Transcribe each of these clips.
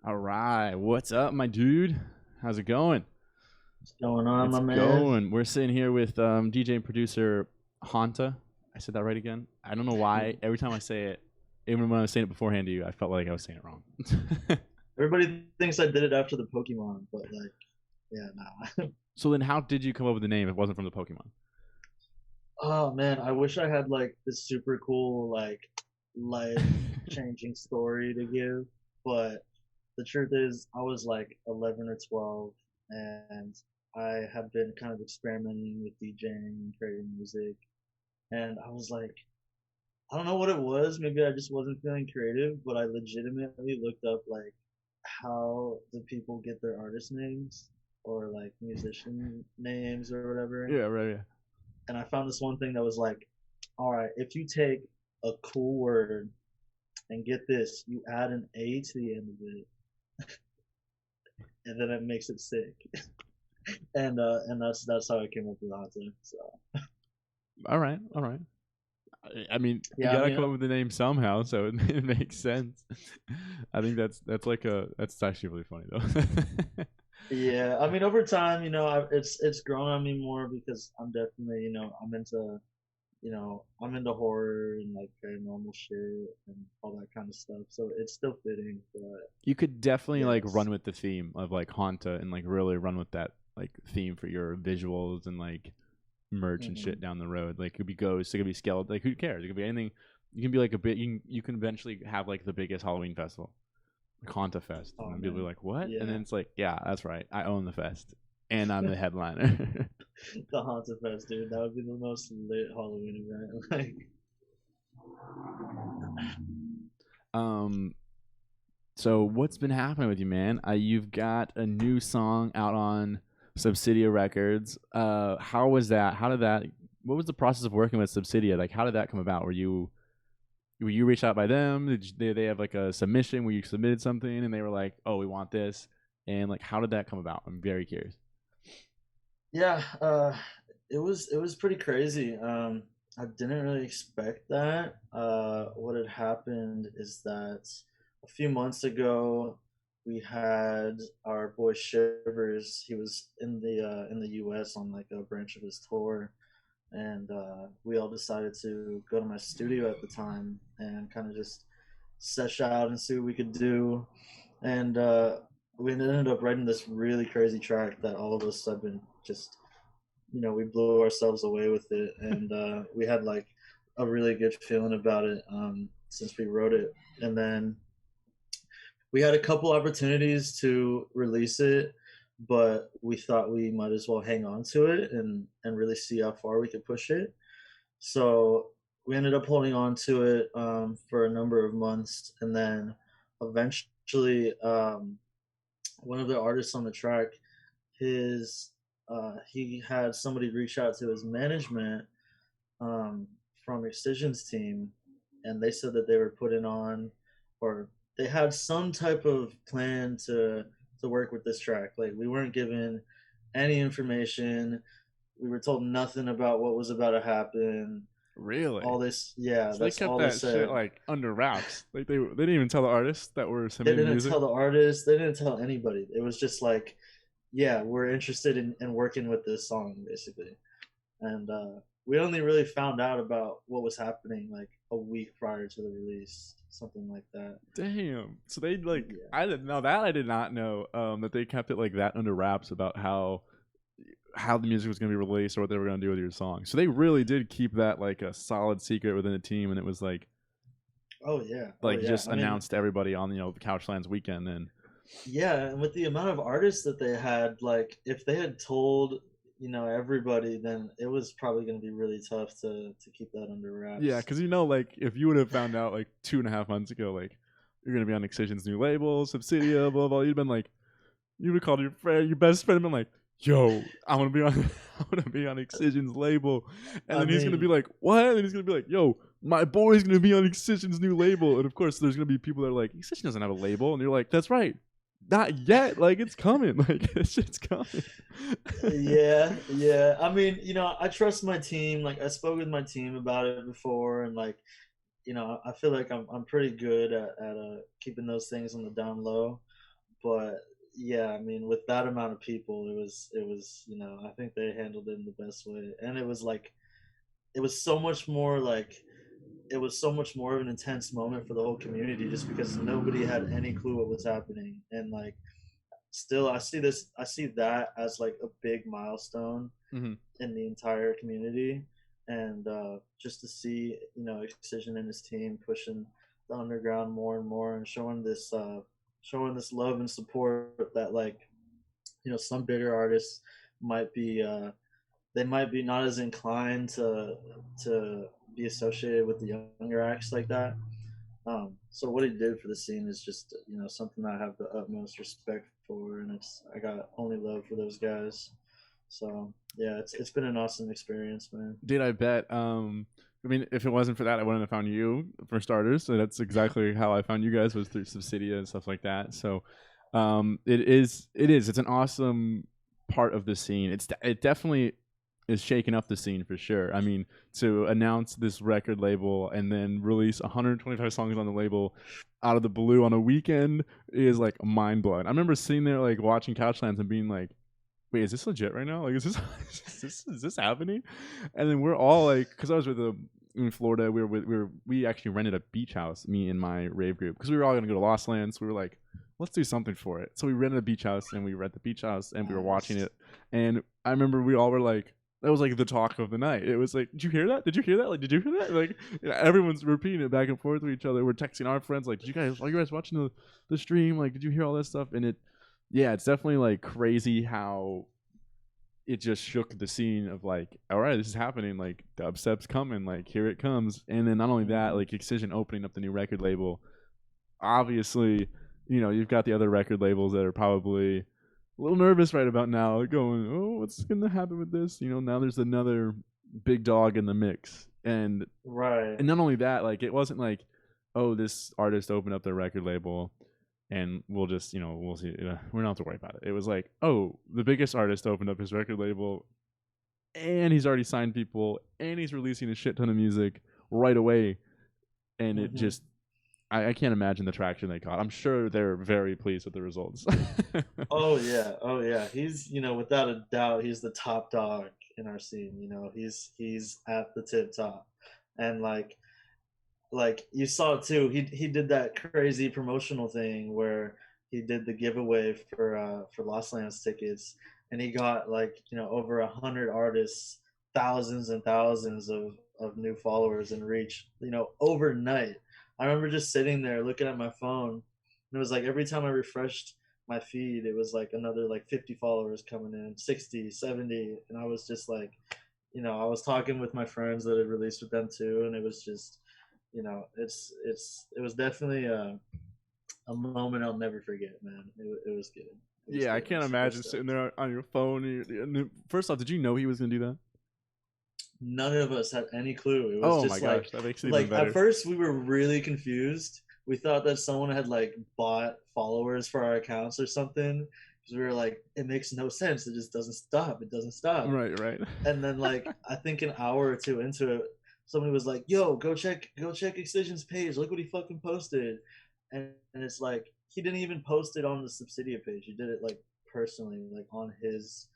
All right, what's up, my dude? How's it going? What's going on, It's my man? going. We're sitting here with DJ and producer Haunta. I said that right again. I don't know why. Every time I say it, even when I was saying it beforehand to you, I felt like I was saying it wrong. Everybody thinks I did it after the Pokemon, but like, yeah, nah. So then, how did you come up with the name if it wasn't from the Pokemon? Oh man, I wish I had like this super cool like life-changing story to give, but the truth is, I was like 11 or 12, and I had been kind of experimenting with DJing and creating music, and I was like, I don't know what it was. Maybe I just wasn't feeling creative, but I legitimately looked up like how do people get their artist names or like musician names or whatever. Yeah, right. Yeah. And I found this one thing that was like, all right, if you take a cool word and get this, you add an A to the end of it, and then it makes it sick. And that's how I came up with Haunta. So All right, all right. I mean, you yeah, I gotta mean, come up with the name somehow, so it makes sense. I think that's like that's actually really funny though. yeah, I mean, over time, it's grown on me more because I'm definitely, I'm into horror and like paranormal shit and all that kind of stuff. So it's still fitting, but You could definitely like yes. run with the theme of like Haunta and like really run with that like theme for your visuals and like merch and Hmm. shit down the road. Like it could be ghosts, it could be skeleton. Like who cares? It could be anything. You can be like a bit. You can eventually have like the biggest Halloween festival, like Haunta Fest, and Oh then people are man, like, "What?" And then yeah, it's like, "Yeah, that's right. I own the fest, and I'm the headliner." the Haunted Fest, dude. That would be the most lit Halloween event. Like, um. So what's been happening with you, man? You've got a new song out on Subsidia Records. How was that? How did that? What was the process of working with Subsidia? Like, how did that come about? Were you reached out by them? Did they have like a submission where you submitted something and they were like, "Oh, we want this," and like, how did that come about? I'm very curious. yeah, it was pretty crazy. I didn't really expect that. What had happened is that a few months ago we had our boy Shivers. He was in the U.S. on like a branch of his tour, and we all decided to go to my studio at the time and kind of just sesh out and see what we could do. And we ended up writing this really crazy track that all of us have been just, we blew ourselves away with it, and we had like a really good feeling about it since we wrote it. And then we had a couple opportunities to release it, but we thought we might as well hang on to it and really see how far we could push it. So we ended up holding on to it for a number of months, and then eventually, one of the artists on the track, his he had somebody reach out to his management um, from Excision's team, and they said that they were putting on, or they had some type of plan to work with this track. Like we weren't given any information. We were told nothing about what was about to happen. Really? All this, yeah, So they that's kept all they that shit said. like under wraps. Like they didn't even tell the artists that were They submitting the didn't music. tell the artist. They didn't tell anybody. It was just like, yeah, we're interested in working with this song, basically. And we only really found out about what was happening like a week prior to the release, something like that. Damn. So they like Yeah. I didn't know that. I did not know that they kept it like that under wraps about how the music was going to be released or what they were going to do with your song. So they really did keep that like a solid secret within the team, and it was Oh yeah. Oh like yeah. just I mean, announced to everybody on the Couchlands weekend. And yeah, and with the amount of artists that they had, like if they had told, everybody, then it was probably going to be really tough to keep that under yeah, wraps. because like if you would have found out like 2.5 months ago, like you're going to be on Excision's new label, Subsidia, blah blah, you'd been like you would have called your friend, your best friend, and been like, "Yo, I want to be on, I want to be on Excision's label," and I then he's gonna be mean, like, "What?" And then he's gonna be like, "Yo, my boy's gonna be on Excision's new label," and of course, there's gonna be people that are like, "Excision doesn't have a label," and you're like, "That's right, not yet. Like it's coming. Like this shit's coming." yeah, yeah. I mean, I trust my team. Like I spoke with my team about it before, and like, I feel like I'm pretty good at keeping those things on the down low. but yeah, I mean, with that amount of people, it was I think they handled it in the best way, and it was like it was so much more like it was so much more of an intense moment for the whole community just because nobody had any clue what was happening, and like still I see that as like a big milestone Hmm. in the entire community, and just to see Excision and his team pushing the underground more and more and showing this love and support that like some bigger artists might be they might be not as inclined to be associated with the younger acts like that. So what he did for the scene is just something I have the utmost respect for, and I got only love for those guys. So yeah, it's been an awesome experience, man. Dude, I bet. I mean, if it wasn't for that, I wouldn't have found you for starters. So that's exactly how I found you guys, was through Subsidia and stuff like that. So, it's an awesome part of the scene. It definitely is shaking up the scene for sure. I mean, to announce this record label and then release 125 songs on the label out of the blue on a weekend is like mind blowing. I remember sitting there like watching Couchlands and being like, wait, is this legit right now? Like, is this is this happening? And then we're all like, because I was with in Florida, we actually rented a beach house, me and my rave group, because we were all gonna go to Lost Lands. So we were like, let's do something for it. So we rented a beach house and we rent the beach house and we were watching Nice. it. And I remember we all were like, that was like the talk of the night. It was like, did you hear that? Did you hear that? Like, did you hear that? Like, everyone's repeating it back and forth with each other. We're texting our friends like, are you guys watching the stream? Like, did you hear all this stuff? And yeah, it's definitely like crazy how it just shook the scene of like, all right, this is happening. Like, dubstep's coming. Like, here it comes. And then not only that, Hmm. like Excision opening up the new record label. Obviously, you've got the other record labels that are probably a little nervous right about now, going, oh, what's gonna happen with this? Now there's another big dog in the mix, and Right. not only that, like it wasn't like, oh, this artist opened up their record label and we'll just we'll see, we don't have to worry about it. It was like, oh, the biggest artist opened up his record label and he's already signed people and he's releasing a shit ton of music right away, and it Hmm. just, I can't imagine the traction they got. I'm sure they're very pleased with the results. Oh yeah, oh yeah. He's without a doubt he's the top dog in our scene. He's at the tip top, and like you saw too. He did that crazy promotional thing where he did the giveaway for Lost Lands tickets, and he got like over 100 artists, thousands and thousands of new followers and reach overnight. I remember just sitting there looking at my phone, and it was like every time I refreshed my feed, it was like another like 50 followers coming in, 60, 70, and I was just like, I was talking with my friends that had released with them too, and it was just it was definitely a moment I'll never forget, man. It was good. It was Yeah, I good. I'm can't super imagine sitting stoked. there on your phone. First off, did you know he was gonna do that? None of us had any clue. It was Oh my just gosh, that makes it even like at better. first we were really confused. We thought that someone had like bought followers for our accounts or something, because we were like, it makes no sense. It just doesn't stop. It doesn't stop. Right, right. And then like I think an hour or two into it, somebody was like, "Yo, go check Excision's page. Look what he fucking posted." And it's like he didn't even post it on the Subsidia page. He did it like personally, like on his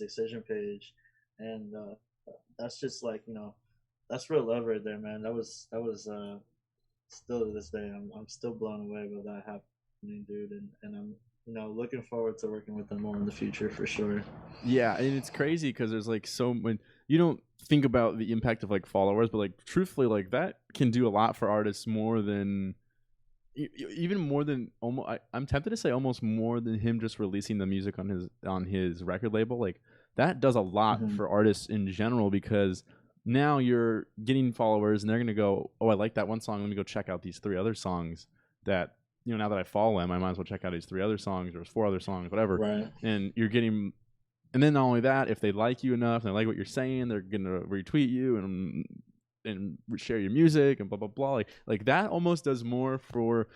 Excision page, and that's just like that's real love right there, man. That was still to this day, I'm still blown away by that happening, dude, and I'm looking forward to working with them more in the future for sure. Yeah, and it's crazy because there's like so when you don't think about the impact of like followers, but like truthfully, like that can do a lot for artists more than even more than almost. I'm tempted to say almost more than him just releasing the music on his record label. Like that does a lot Hmm. for artists in general because now you're getting followers and they're gonna go, oh, I like that one song. Let me go check out these three other songs that now that I follow him, I might as well check out these three other songs or four other songs, whatever. Right. And you're getting, and then not only that, if they like you enough and they like what you're saying, they're gonna retweet you and share your music and blah blah blah. Like that almost does more for.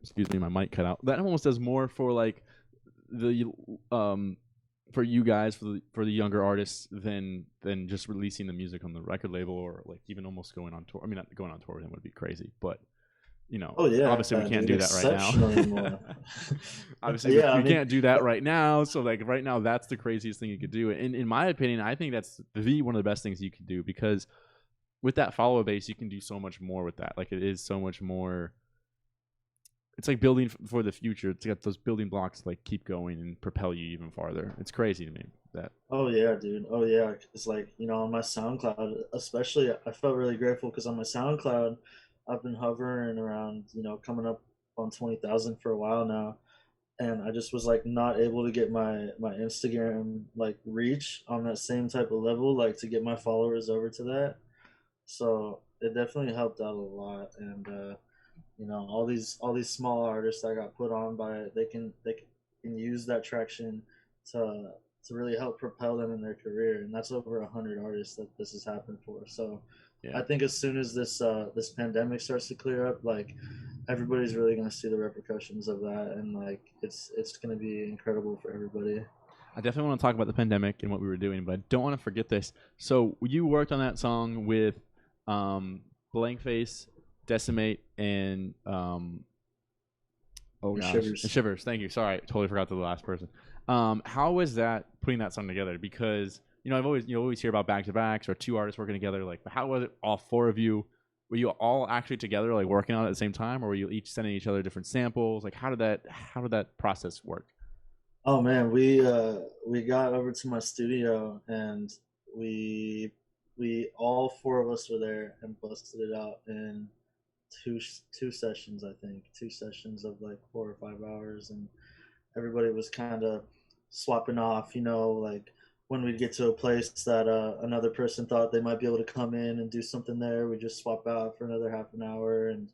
Excuse me, my mic cut out. That almost does more for like the for you guys for the younger artists than just releasing the music on the record label or like even almost going on tour. I mean, not going on tour with him would be crazy, but Oh yeah, obviously we can't dude, do that right now. exceptionally more. Obviously Yeah, I we mean, can't do that right now. So like right now, that's the craziest thing you could do. And in my opinion, I think that's one of the best things you could do, because with that follower base, you can do so much more with that. Like it is so much more. It's like building for the future. It's got those building blocks to like keep going and propel you even farther. It's crazy to me that. oh yeah, dude. Oh yeah, it's like on my SoundCloud, especially, I felt really grateful because on my SoundCloud, I've been hovering around, coming up on 20,000 for a while now, and I just was like not able to get my Instagram like reach on that same type of level, like to get my followers over to that. So it definitely helped out a lot, and all these small artists that got put on by it, they can use that traction to to really help propel them in their career, and that's over 100 artists that this has happened for. So Yeah. I think as soon as this pandemic starts to clear up, like everybody's really going to see the repercussions of that, and like it's going to be incredible for everybody. I definitely want to talk about the pandemic and what we were doing, but I don't want to forget this. So you worked on that song with Blank Face, Decimate, and oh And gosh, and Shivers. Shivers. Thank you. Sorry, totally forgot the last person. How was that putting that song together? Because I've always you always hear about back to backs or two artists working together. Like, how was it? All four of you, were you all actually together, like working on it at the same time, or were you each sending each other different samples? Like, how did that process work? Oh man, we got over to my studio, and we we all four of us were there and busted it out in two sessions. I think 2 sessions of like 4 or 5 hours, and everybody was kind of swapping off. Like when we'd get to a place that another person thought they might be able to come in and do something there, we just swap out for another half an hour, and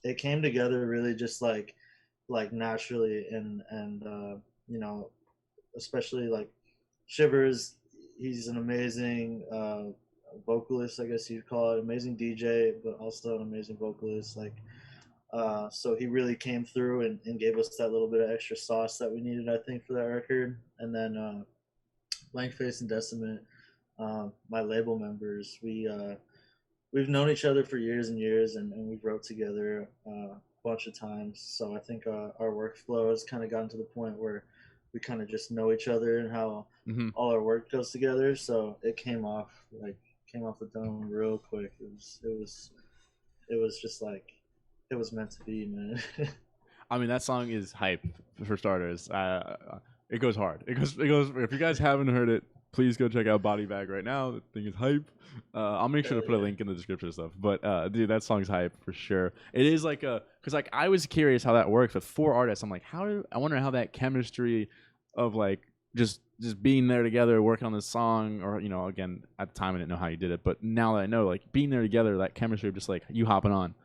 it came together really just like naturally, and you know especially like Shivers. He's an amazing vocalist, I guess you'd call it, amazing DJ, but also an amazing vocalist. Like, so he really came through and gave us that little bit of extra sauce that we needed, I think, for that record. And then Blank Face and Decimate, my label members, we've known each other for years and years, and we've wrote together a bunch of times. So I think our workflow has kind of gotten to the point where we kind of just know each other and how Mm-hmm. all our work goes together. So it came off the dome real quick. It was just like it was meant to be, man. I mean, that song is hype for starters. It goes hard. It goes. If you guys haven't heard it, please go check out Body Bag right now. The thing is hype. I'll make sure Hell to put a yeah. link in the description and stuff. But dude, that song's hype for sure. It is like because like I was curious how that works with four artists. I'm like, I wonder how that chemistry of like just being there together, working on this song, or again at the time I didn't know how you did it, but now that I know, like being there together, that chemistry of just like you hopping on,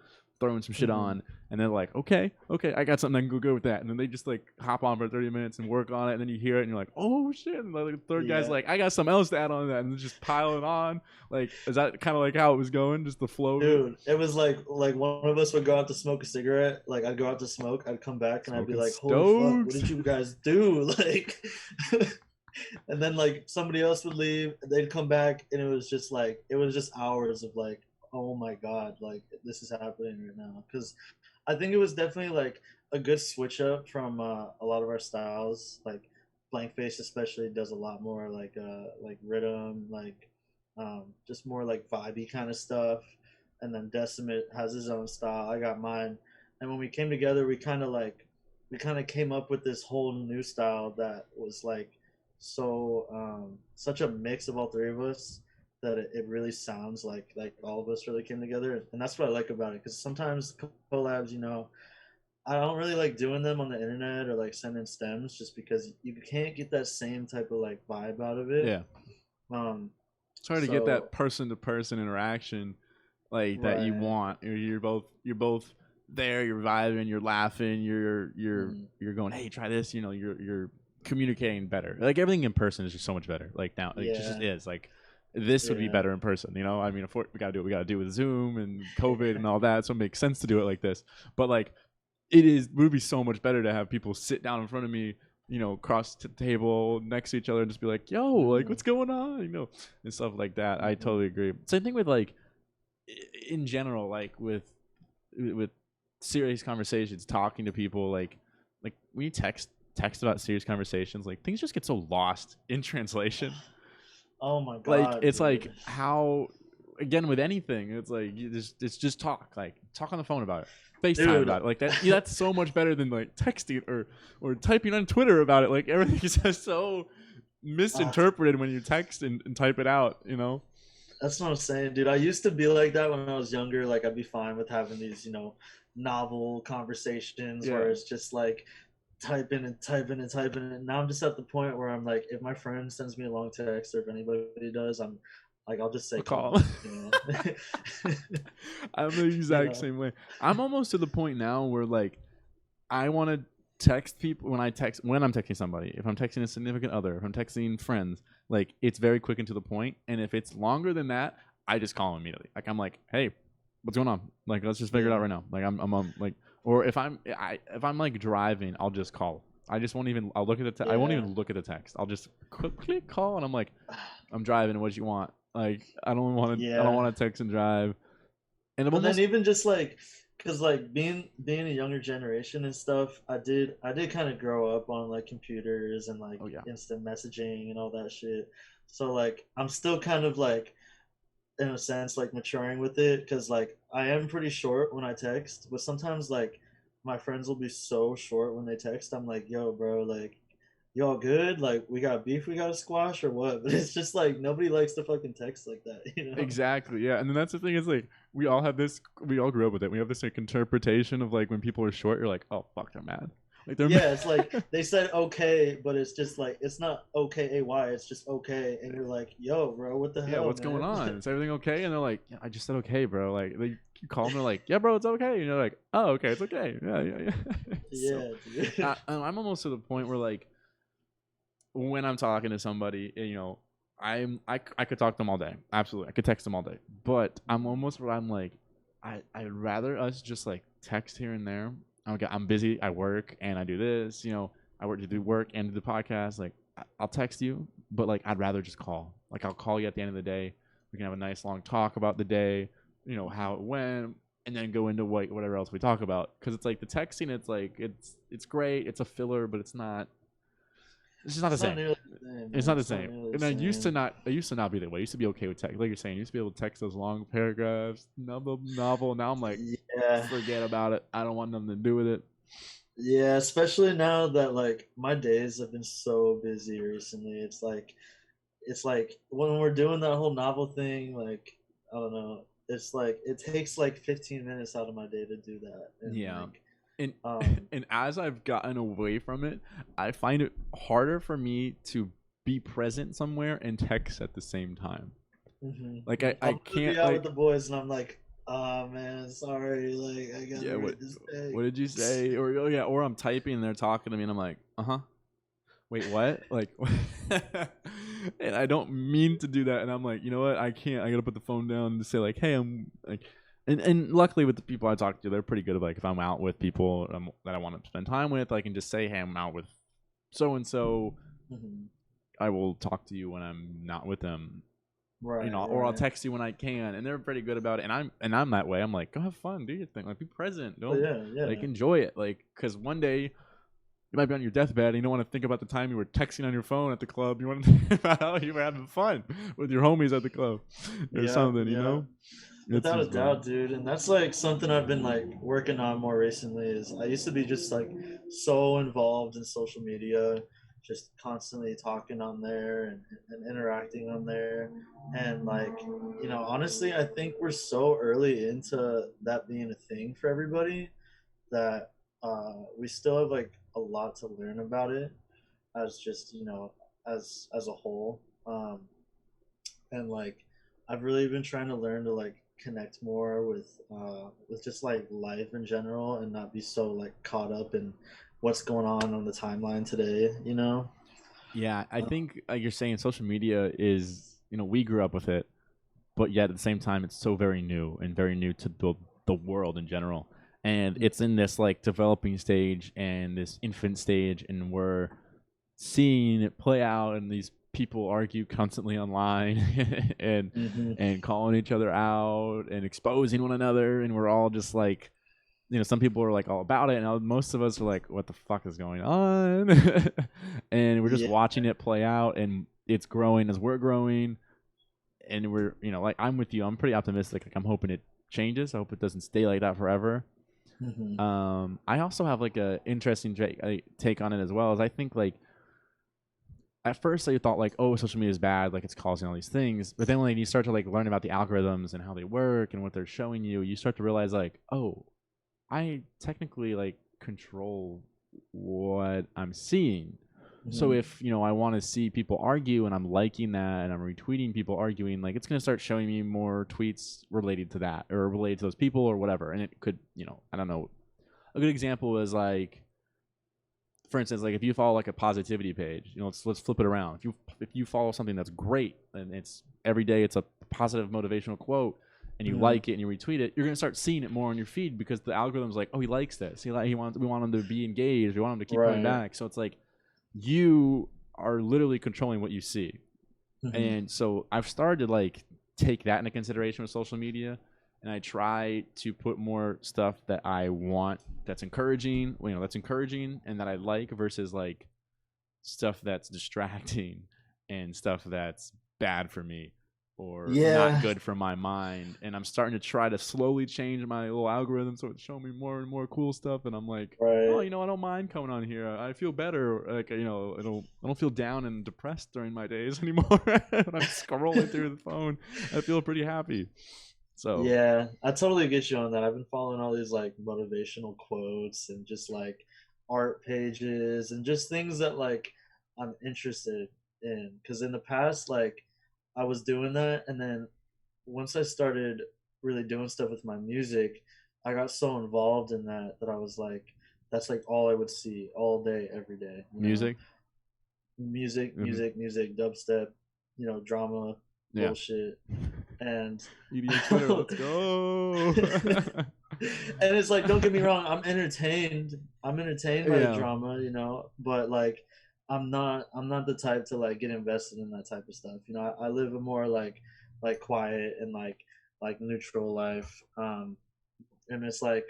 throwing some shit Hmm. on, and they're like, okay, I got something I can go good with that. And then they just like hop on for 30 minutes and work on it. And then you hear it and you're like, oh shit. And the third guy's Yeah. like, I got something else to add on to that. And just piling on. Like, is that kind of like how it was going? Just the flow of it? Dude, it was like one of us would go out to smoke a cigarette. Like I'd go out to smoke, I'd come back and I'd be Smoking like, "Holy fuck, what stokes. did you guys do?" Like, and then like somebody else would leave, they'd come back, and it was just hours of like, "Oh my god, like this is happening right now." Because I think it was definitely like a good switch up from a lot of our styles. Like Blank Face especially does a lot more like rhythm, like just more like vibey kind of stuff. And then Decimate has his own style. I got mine. And when we came together, we kind of came up with this whole new style that was like such a mix of all three of us that it really sounds like all of us really came together. And that's what I like about it, because sometimes collabs, I don't really like doing them on the internet or like sending stems, just because you can't get that same type of like vibe out of it. Yeah. um It's hard to get that so person to person interaction like that you right. want. You're both there, you're vibing, you're laughing, you're you're Mhm. you're going, hey, try this. You're communicating better. Like everything in person is just so much better. Like now, like just Yeah. is like this would be Yeah. better in person. I mean, we gotta do what we gotta do with Zoom and COVID and all that, so it makes sense to do it like this. But like, would be so much better to have people sit down in front of me, across the table next to each other and just be like, yo, like Mhm. what's going on, and stuff like that. I Mhm. totally agree. Same thing with like in general, like with serious conversations, talking to people, like when you text about serious conversations, like things just get so lost in translation. Oh my Like god, it's like dude. how, again, with anything, it's like it's just talk, like talk on the phone about it, FaceTime Dude. about it, like that. Yeah, that's so much better than like texting or typing on Twitter about it. Like everything is just so Ah, misinterpreted when you text and type it out, you know. that's what I'm saying, dude. I used to be like that when I was younger. Like, I'd be fine with having these, novel conversations Yeah, where it's just like typing and typing and typing. And now I'm just at the point where I'm like, if my friend sends me a long text or if anybody does, I'm like, I'll just say a call call. me, you know? I'm the you exact know? same way. I'm almost to the point now where like I want to text people when I'm texting somebody. If I'm texting a significant other, if I'm texting friends, like it's very quick and to the point. And if it's longer than that, I just call them immediately. Like I'm like, hey, what's going on? Like let's just figure it out Yeah. right now. Like I'm like, or if I'm like driving, I'll just call. I just won't even. I'll look at I won't Yeah. even look at the text. I'll just click call, and I'm like, I'm driving. What you want? Like I don't want to. I don't Yeah. want to text and drive. And I'm But then almost. even just like, cause like being a younger generation and stuff, I did kind of grow up on like computers and like Oh yeah. instant messaging and all that shit. So like I'm still kind of like in a sense like maturing with it because like I am pretty short when I text, but sometimes like my friends will be so short when they text. I'm like, yo, bro, like you all good? Like we got beef we gotta squash or what? But it's just like nobody likes to fucking text like that, you know? Exactly. Yeah. And then that's the thing is like we all have this. We all grew up with it. We have this like interpretation of like when people are short, you're like, oh fuck, they're mad. Like they're Yeah, it's mad. like they said okay, but it's just like it's not okay, it's just okay, and you're like, yo, bro, what the Yeah. hell, What's going man? on? Is everything okay? And they're like, yeah, I just said okay, bro. Like you call them, they're like, yeah, bro, it's okay. And you're like, oh, okay, it's okay. Yeah, yeah, yeah. So Yeah, dude. I'm almost to the point where like when I'm talking to somebody, I could talk to them all day. Absolutely, I could text them all day. But I'm almost where I'm like, I'd rather us just like text here and there. I'm busy. I work and I do this. I work to do work and do the podcast. Like I'll text you, but like I'd rather just call. Like I'll call you at the end of the day. We can have a nice long talk about the day. How it went, and then go into whatever else we talk about. Because it's like the texting. It's like it's great. It's a filler, but it's not. It's just not the It's not same. nearly the same, It's man. not the It's not same. nearly the And same. I used to not be that way. I used to be okay with text. Like you're saying, I used to be able to text those long paragraphs, novel. Now I'm like, Yeah, forget about it. I don't want nothing to do with it. yeah. Especially now that like my days have been so busy recently. It's like when we're doing that whole novel thing, like I don't know. It's like it takes like 15 minutes out of my day to do that, and Yeah. like And um, and as I've gotten away from it, I find it harder for me to be present somewhere and text at the same time. Like I I'm gonna be can't out with like, the boys, and I'm like, oh man, sorry, like I gotta yeah, write this what did you text. say? Or yeah, or I'm typing and they're talking to me and I'm like, uh-huh. Wait, what? Like, and I don't mean to do that. And I'm like, you know what? I can't. I gotta put the phone down and say like, hey, I'm like, and luckily with the people I talk to, they're pretty good. Of like, if I'm out with people that I want to spend time with, I can just say, hey, I'm out with so and so. Mhm. I will talk to you when I'm not with them. Right, Or I'll right. text you when I can, and they're pretty good about it. And I'm that way. I'm like, go have fun, do your thing, like be present, Oh don't yeah, like yeah. enjoy it, like because one day you might be on your deathbed and you don't want to think about the time you were texting on your phone at the club. You want to think about how you were having fun with your homies at the club or Yeah, something, yeah. It's Without a just fun. doubt, dude. And that's like something I've been like working on more recently is I used to be just like so involved in social media, just constantly talking on there and interacting on there. And like, honestly, I think we're so early into that being a thing for everybody that we still have like a lot to learn about it as just, as a whole. And like I've really been trying to learn to like connect more with just like life in general and not be so like caught up in what's going on the timeline today, you know? Yeah, I think like you're saying, social media is, we grew up with it, but yet at the same time, it's so very new to the world in general. And it's in this like developing stage and this infant stage, and we're seeing it play out, and these people argue constantly online and Mm-hmm. calling each other out and exposing one another, and we're all just like, some people are like all about it, and most of us are like, what the fuck is going on? And we're just Yeah. watching it play out, and it's growing as we're growing, and we're, like, I'm with you. I'm pretty optimistic. Like, I'm hoping it changes. I hope it doesn't stay like that forever. Hmm. I also have like a interesting take on it as well. As I think, like, at first I thought like, oh, social media is bad, like it's causing all these things. But then when you start to like learn about the algorithms and how they work and what they're showing you, you start to realize like, oh, I technically like control what I'm seeing. So Hmm. if, I want to see people argue and I'm liking that and I'm retweeting people arguing, like it's going to start showing me more tweets related to that or related to those people or whatever. And it could, I don't know. A good example is like, for instance, like if you follow like a positivity page, let's flip it around. If you follow something that's great and it's every day it's a positive motivational quote and you Hmm. like it and you retweet it, you're gonna start seeing it more on your feed because the algorithm's like, oh, he likes this. We want him to be engaged. We want him to keep coming Right. back. So it's like you are literally controlling what you see. Hmm. And so I've started to like take that into consideration with social media, and I try to put more stuff that I want that's encouraging, that's encouraging and that I like versus like stuff that's distracting and stuff that's bad for me or not Yeah. good for my mind. And I'm starting to try to slowly change my little algorithm so it's showing me more and more cool stuff. And I'm like, oh, Right. I don't mind coming on here. I feel better. Like, I don't feel down and depressed during my days anymore. When I'm scrolling through the phone, I feel pretty happy. So, Yeah, I totally get you on that. I've been following all these like motivational quotes and just like art pages and just things that like I'm interested in. Because in the past, like I was doing that, and then once I started really doing stuff with my music, I got so involved in that I was like, that's like all I would see all day, every day. music. Music, Mm-hmm. music, music, dubstep, drama, Yeah. bullshit, and EDM Twitter, let's go. and it's like, don't get me wrong, I'm entertained by the Yeah. drama, but like I'm not the type to like get invested in that type of stuff. I live a more like quiet and like neutral life. And it's like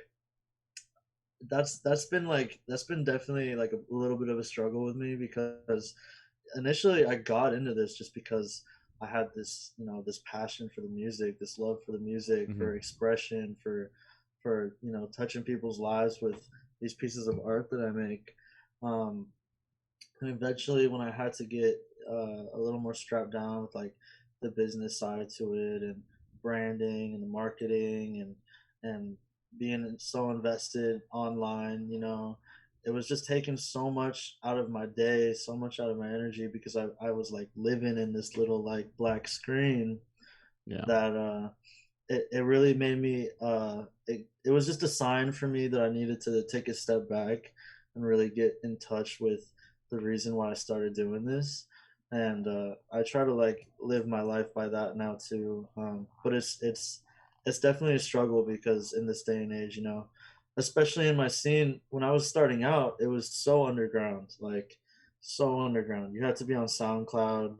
that's been definitely like a little bit of a struggle with me, because initially I got into this just because I had this passion for the music, this love for the music, Mm-hmm. for expression, for touching people's lives with these pieces of art that I make. Um, and eventually, when I had to get a little more strapped down with like the business side to it, and branding and the marketing, and being so invested online, it was just taking so much out of my day, so much out of my energy, because I was like living in this little like black screen Yeah. that it really made me it was just a sign for me that I needed to take a step back and really get in touch with the reason why I started doing this. And I try to like live my life by that now too. But it's definitely a struggle, because in this day and age, especially in my scene, when I was starting out, it was so underground, like so underground. You had to be on SoundCloud,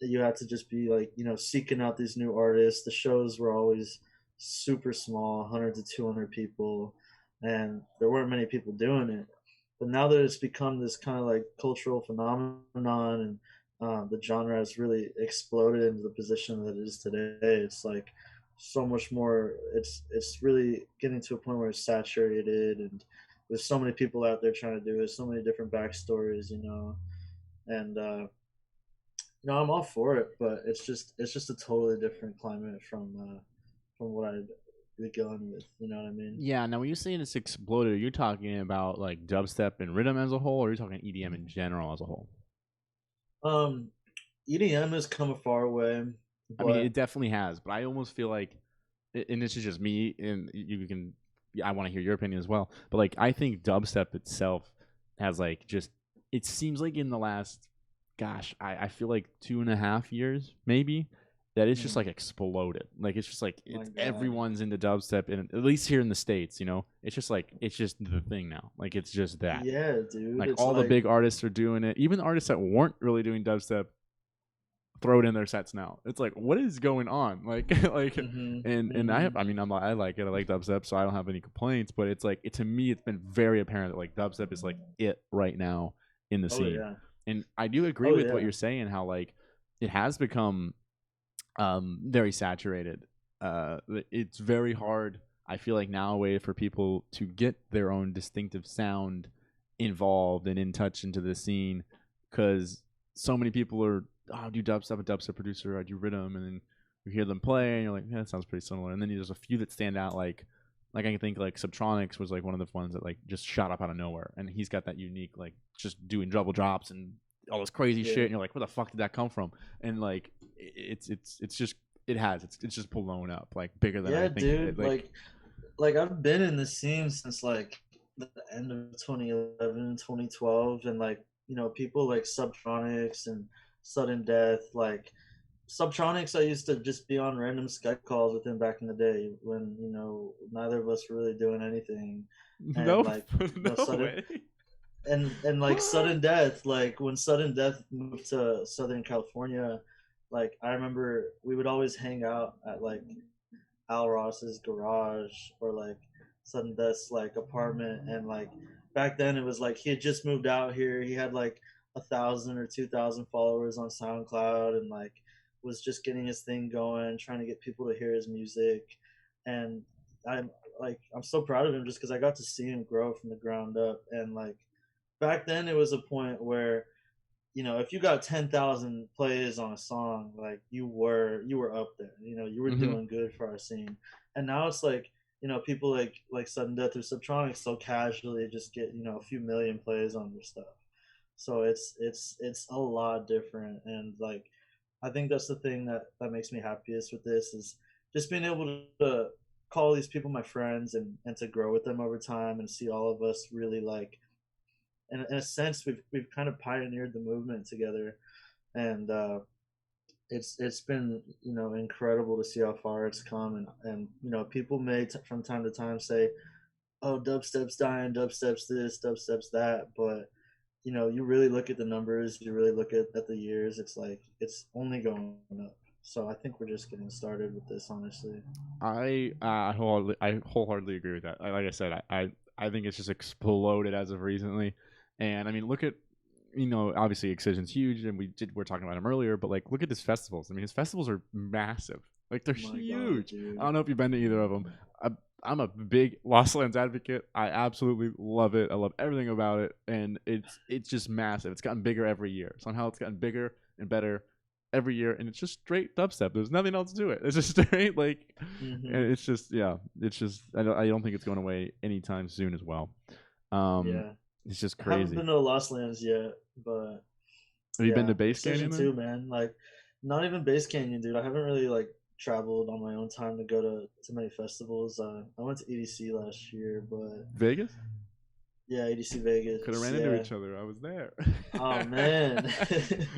you had to just be like seeking out these new artists. The shows were always super small, 100 to 200 people, and there weren't many people doing it. But now that it's become this kind of like cultural phenomenon, and the genre has really exploded into the position that it is today, it's like so much more. It's really getting to a point where it's saturated, and there's so many people out there trying to do it, so many different backstories, and I'm all for it, but it's just a totally different climate from what I'd be going with. You know what I mean? Yeah. Now, when you're saying it's exploded, are you talking about like dubstep and rhythm as a whole, or are you talking EDM in general as a whole? Um, EDM has come a far way, I mean, it but definitely has, but I almost feel like, and this is just me, and you can, yeah, I want to hear your opinion as well. But like, I think dubstep itself has like just, it seems like in the last, gosh, I feel like 2.5 years maybe, that it's just mm, like exploded. Like it's just like it's like that. everyone's into dubstep, and at least here in the States, it's just like it's just the thing now. Like it's just that. Yeah, dude. Like It's all the like big artists are doing it. Even artists that weren't really doing dubstep throw it in their sets now. It's like, what is going on? Like, Mhm. and Mhm. I mean, I like it. I like dubstep, so I don't have any complaints. But it's like, to me, it's been very apparent that like dubstep is like it right now in the Oh scene. yeah. And I do agree Oh with what yeah. you're saying, how like it has become very saturated. It's very hard. I feel like now a way for people to get their own distinctive sound involved and in touch into the scene, because so many people are, oh, do dubstep, a dubstep producer, I do rhythm, and then you hear them play and you're like, yeah, that sounds pretty similar. And then there's a few that stand out, like I can think like Subtronics was like one of the ones that like just shot up out of nowhere, and he's got that unique like just doing double drops and all this crazy shit, Yeah. and you're like, where the fuck did that come from? And like it's just it's just blown up like bigger than I Yeah, think dude. Like I've been in the scene since like the end of 2011, 2012, and like people like Subtronics and Sudden Death. Like Subtronics, I used to just be on random Skype calls with him back in the day when neither of us were really doing anything, and no like no sudden way. and like What? Sudden Death. Like when Sudden Death moved to Southern California, like I remember we would always hang out at like Al Ross's garage or like Sudden Death's like apartment, and like back then it was like he had just moved out here. He had like 1,000 or 2,000 followers on SoundCloud, and like was just getting his thing going, trying to get people to hear his music. And I'm so proud of him just because I got to see him grow from the ground up. And like back then it was a point where if you got 10,000 plays on a song, like you were up there. You were Mm-hmm. doing good for our scene. And now it's like people like Sudden Death or Subtronics so casually just get a few million plays on their stuff. So it's a lot different. And like I think that's the thing that makes me happiest with this is just being able to call these people my friends and to grow with them over time and see all of us really like in a sense we've kind of pioneered the movement together. And it's been incredible to see how far it's come. And people may from time to time say, oh, dubstep's dying, dubstep's this, dubstep's that. But you really look at the numbers, you really look at the years, it's like it's only going up. So I think we're just getting started with this, honestly. I wholeheartedly agree with that. Like I said, I think it's just exploded as of recently, and I mean, look at, obviously Excision's huge, and we're talking about him earlier, but like look at his festivals. I mean, his festivals are massive. Like they're My god, huge. I dude. don't know if you've been to either of them. I'm a big Lost Lands advocate. I absolutely love it. I love everything about it, and it's just massive. It's gotten bigger every year. Somehow it's gotten bigger and better every year, and it's just straight dubstep. There's nothing else to it. It's just straight like, and Hmm. it's just, yeah. It's just, I don't think it's going away anytime soon as well. Um, Yeah, it's just I haven't crazy. been to Lost Lands yet, but Have you been to yeah, Base Excision Canyon then? too, man. Like, not even Base Canyon, dude. I haven't really like traveled on my own time to go to many festivals. I went to EDC last year, but Vegas? yeah, EDC Could have Vegas. ran into Yeah. each other. I was there. Oh man.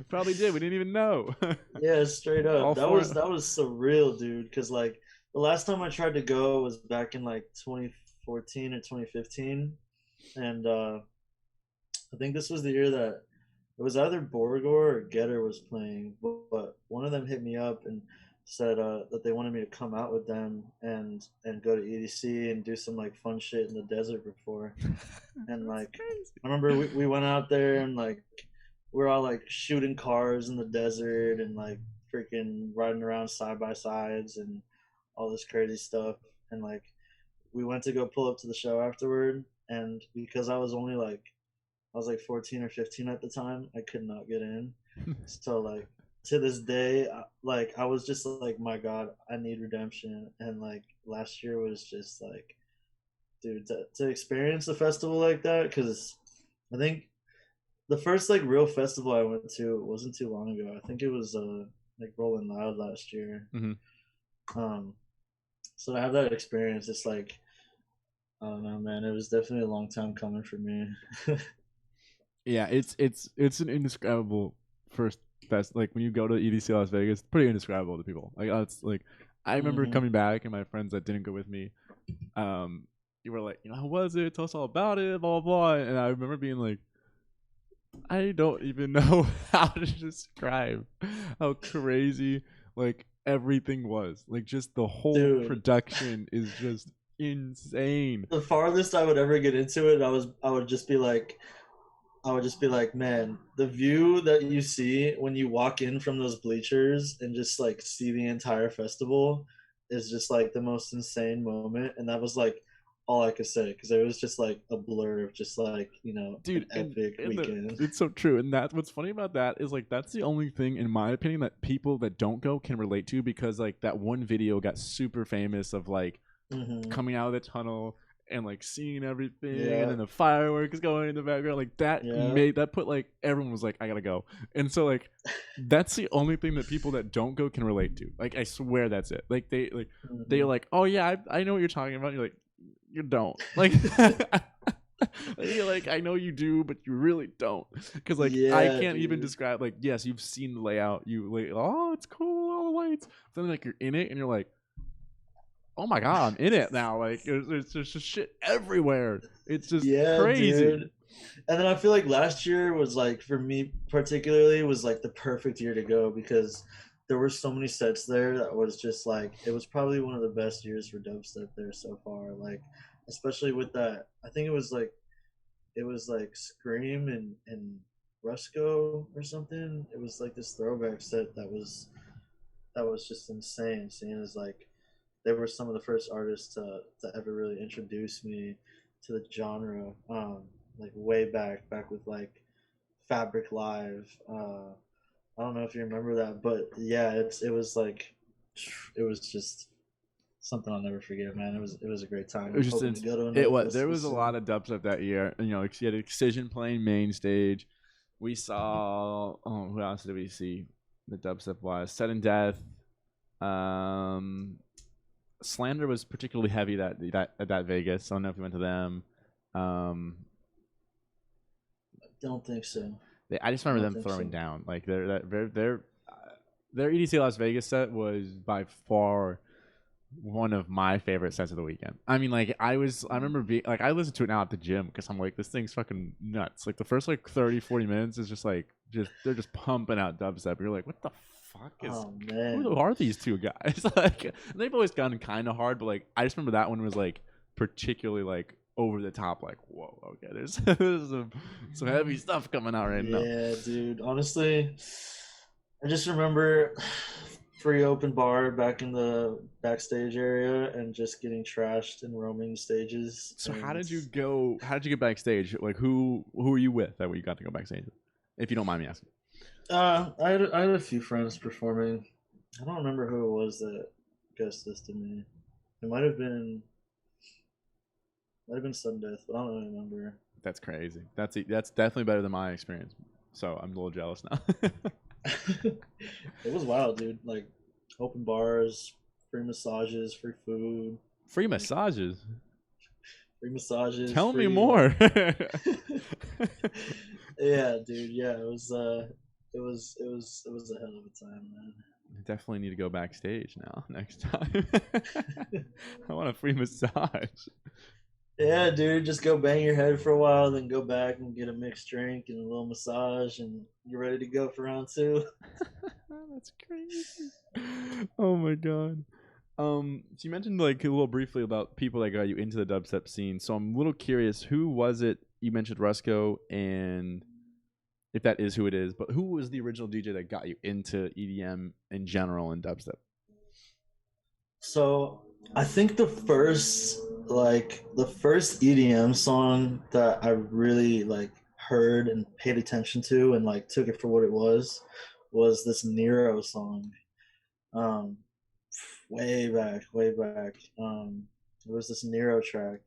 Probably did. We didn't even know. Yeah, straight All up. That four. was that was surreal, dude. Cause like the last time I tried to go was back in like 2014 or 2015, and I think this was the year that it was either Borgor or Getter was playing, but one of them hit me up and said that they wanted me to come out with them and go to EDC and do some like fun shit in the desert before. And That's like I crazy. remember we went out there and like we're all like shooting cars in the desert and like freaking riding around side by sides and all this crazy stuff. And like we went to go pull up to the show afterward, and because I was like 14 or 15 at the time, I could not get in. So like to this day, like I was just like, my God, I need redemption. And like last year was just like, dude, to experience a festival like that, because I think the first like real festival I went to wasn't too long ago. I think it was like Rolling Loud last year. Hmm. Um, so to have that experience, it's like I don't know, man. It was definitely a long time coming for me. Yeah, it's an indescribable first fest. Like when you go to EDC Las Vegas, it's pretty indescribable to people. Like it's like, I remember Hmm. coming back and my friends that didn't go with me, you were like, how was it? Tell us all about it, blah blah blah. And I remember being like, I don't even know how to describe how crazy like everything was. Like just the whole Dude, production is just insane. the farthest I would ever get into it, I would just be like, man, the view that you see when you walk in from those bleachers and just like see the entire festival is just like the most insane moment. And that was like all I could say because it was just like a blur of just like, an Dude, epic and weekend. it's so true. And that's what's funny about that is like that's the only thing in my opinion that people that don't go can relate to because like that one video got super famous of like Hmm. coming out of the tunnel and like seeing everything and Yeah, then the fireworks going in the background like that yeah. made that put like everyone was like I gotta go. And so like that's the only thing that people that don't go can relate to. Like I swear that's it. Like they're Hmm. like, oh yeah, I know what you're talking about. You're like, you don't like you're like I know you do but you really don't because like I Yeah, can't even dude. describe like yes you've seen the layout you like oh it's cool all the lights but then like you're in it and you're like oh my god, I'm in it now. Like there's just shit everywhere. It's just Yeah, crazy. dude. And then I feel like last year was like for me particularly was like the perfect year to go because there were so many sets there that was just like it was probably one of the best years for dubstep there so far. Like especially with that, I think it was like Scream and Rusco or something. It was like this throwback set that was just insane. Seeing as like they were some of the first artists to ever really introduce me to the genre. Like way back with like Fabric Live. I don't know if you remember that, but yeah, it was like it was just something I'll never forget, man. It was a great time. It I'm was just hoping to go to it another was there festival was a soon. lot of dubstep that year. You know, you had Excision playing main stage. We saw who else did we see? The dubstep wise, Set and Death. Um, Slander was particularly heavy that Vegas. I don't know if you went to them. Um, Don't think so. I just I remember don't them think throwing so. down. Like their EDC Las Vegas set was by far one of my favorite sets of the weekend. I mean, like I Mm. remember being like I listen to it now at the gym because I'm like this thing's fucking nuts. Like the first like 30, 40 minutes is just like just they're just pumping out dubstep. You're like, what the fuck is Oh who man. are these two guys? Like they've always gotten kind of hard, but like I just remember that one was like particularly like over the top. Like whoa, okay, there's some heavy stuff coming out right now. Yeah, dude. Honestly, I just remember free open bar back in the backstage area and just getting trashed and roaming stages. So how And did you go? How did you get backstage? Like who were you with that way you got to go backstage? If you don't mind me asking. I had a few friends performing. I don't remember who it was that guest listed me. It might have been Sudden Death, but I don't really remember. That's crazy. That's definitely better than my experience. So I'm a little jealous now. It was wild, dude. Like open bars, free massages, free food, Free like massages. free massages, Tell me free like more. yeah, dude. Yeah, it was a hell of a time, man. Definitely need to go backstage now next time. I want a free massage. Yeah, dude. Just go bang your head for a while, then go back and get a mixed drink and a little massage, and you're ready to go for round two. That's crazy. Oh my god. So you mentioned like a little briefly about people that got you into the dubstep scene. So I'm a little curious, who was it? You mentioned Rusco, and if that is who it is, but who was the original DJ that got you into EDM in general and dubstep? So I think the first EDM song that I really like heard and paid attention to and like took it for what it was this Nero song. Um, way back. It was this Nero track,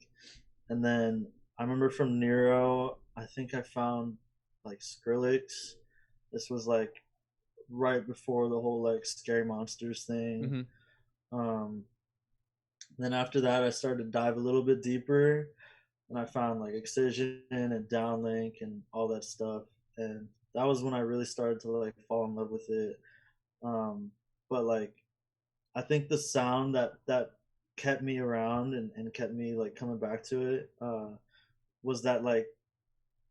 and then I remember from Nero, I think I found like Skrillex. This was like right before the whole like scary monsters thing. Mm-hmm. Um, then after that, I started to dive a little bit deeper, and I found like Excision and Downlink and all that stuff, and that was when I really started to like fall in love with it. Um, but like I think the sound that kept me around and kept me like coming back to it was that like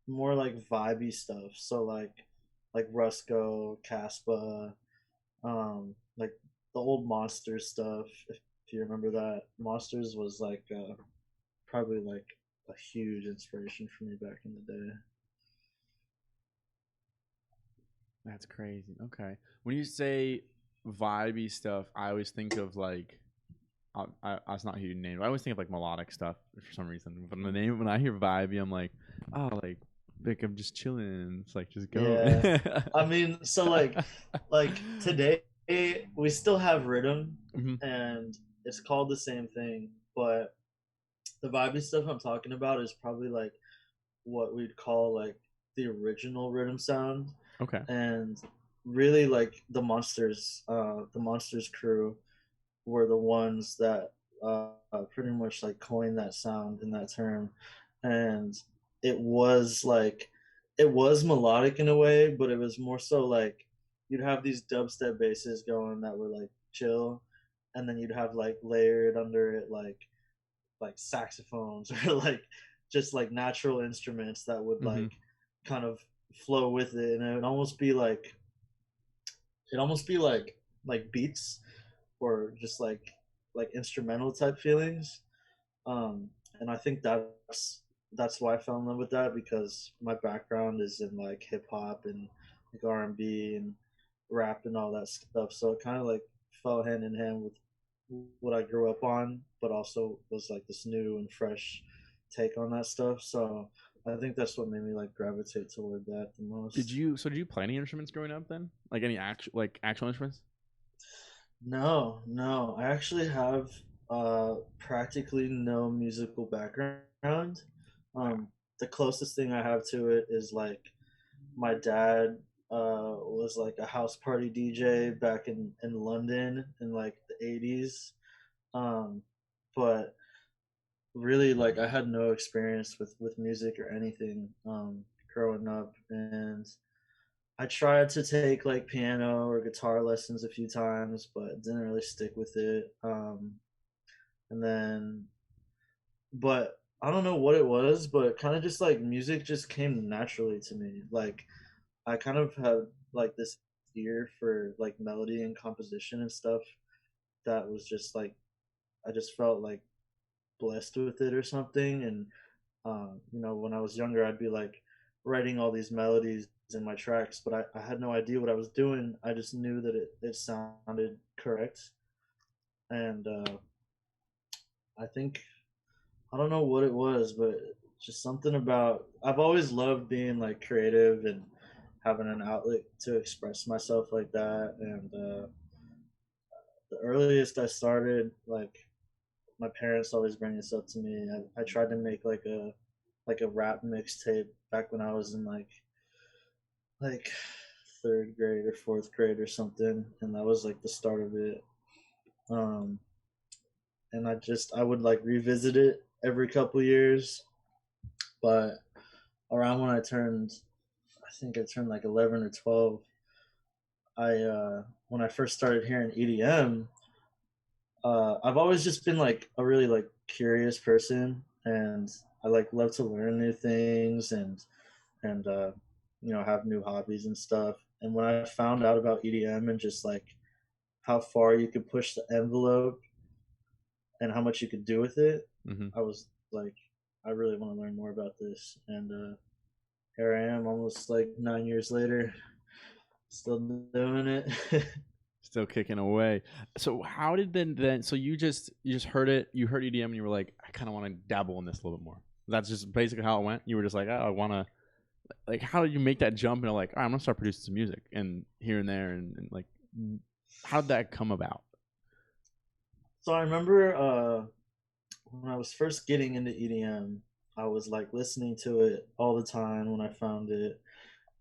more like vibey stuff. So like Rusco, Caspa, like the old Monsters stuff. If you remember that, Monsters was like probably like a huge inspiration for me back in the day. That's crazy. Okay. When you say vibey stuff, I always think of like that's not who you named. I always think of like melodic stuff for some reason. But when I hear vibey, I'm oh, like I'm just chilling. It's like just going. Yeah, I mean, so like today we still have rhythm, Mhm. and it's called the same thing, but the vibey stuff I'm talking about is probably like what we'd call like the original rhythm sound, Okay. and really like the Monsters crew were the ones that pretty much like coined that sound and that term, and it was like it was melodic in a way, but it was more so like you'd have these dubstep basses going that were like chill, and then you'd have like layered under it like saxophones or like just like natural instruments that would Hmm. like kind of flow with it, and it would almost be like like beats or just like instrumental type feelings. um and I think that's why I fell in love with that, because my background is in like hip hop and like R&B and rap and all that stuff, so it kind of like fell hand in hand with what I grew up on, but also was like this new and fresh take on that stuff. So I think that's what made me like gravitate toward that the most. Did you play any instruments growing up then? Like any actual instruments? No, no. I actually have practically no musical background. Wow. The closest thing I have to it is like my dad was like a house party DJ back in London in like the 80s. Um, but really like I had no experience with music or anything growing up, and I tried to take like piano or guitar lessons a few times, but didn't really stick with it. And then, but I don't know what it was, but kind of just like music just came naturally to me. Like I kind of had like this ear for like melody and composition and stuff that was just like I just felt like blessed with it or something. And when I was younger, I'd be like writing all these melodies in my tracks, but I had no idea what I was doing. I just knew that it sounded correct. And I think, I don't know what it was, but just something about, I've always loved being like creative and having an outlet to express myself like that. And the earliest I started, like my parents always bring this up to me. I tried to make like a rap mixtape back when I was in like third grade or fourth grade or something, and that was like the start of it. Um, and I would like revisit it every couple years, but around when I think I turned like 11 or 12. I When I first started hearing EDM, I've always just been like a really like curious person, and I like love to learn new things and have new hobbies and stuff. And when I found out about EDM and just like how far you could push the envelope and how much you could do with it, Hmm. I was like, I really want to learn more about this. And here I am, almost like 9 years later, still doing it. Still kicking away. So how did then? So you just heard it. You heard EDM, and you were like, I kind of want to dabble in this a little bit more. That's just basically how it went. You were just like, oh, I want to. Like, how did you make that jump and like, all right, I'm gonna start producing some music and here and there and like, how did that come about? So I remember when I was first getting into EDM, I was like listening to it all the time when I found it,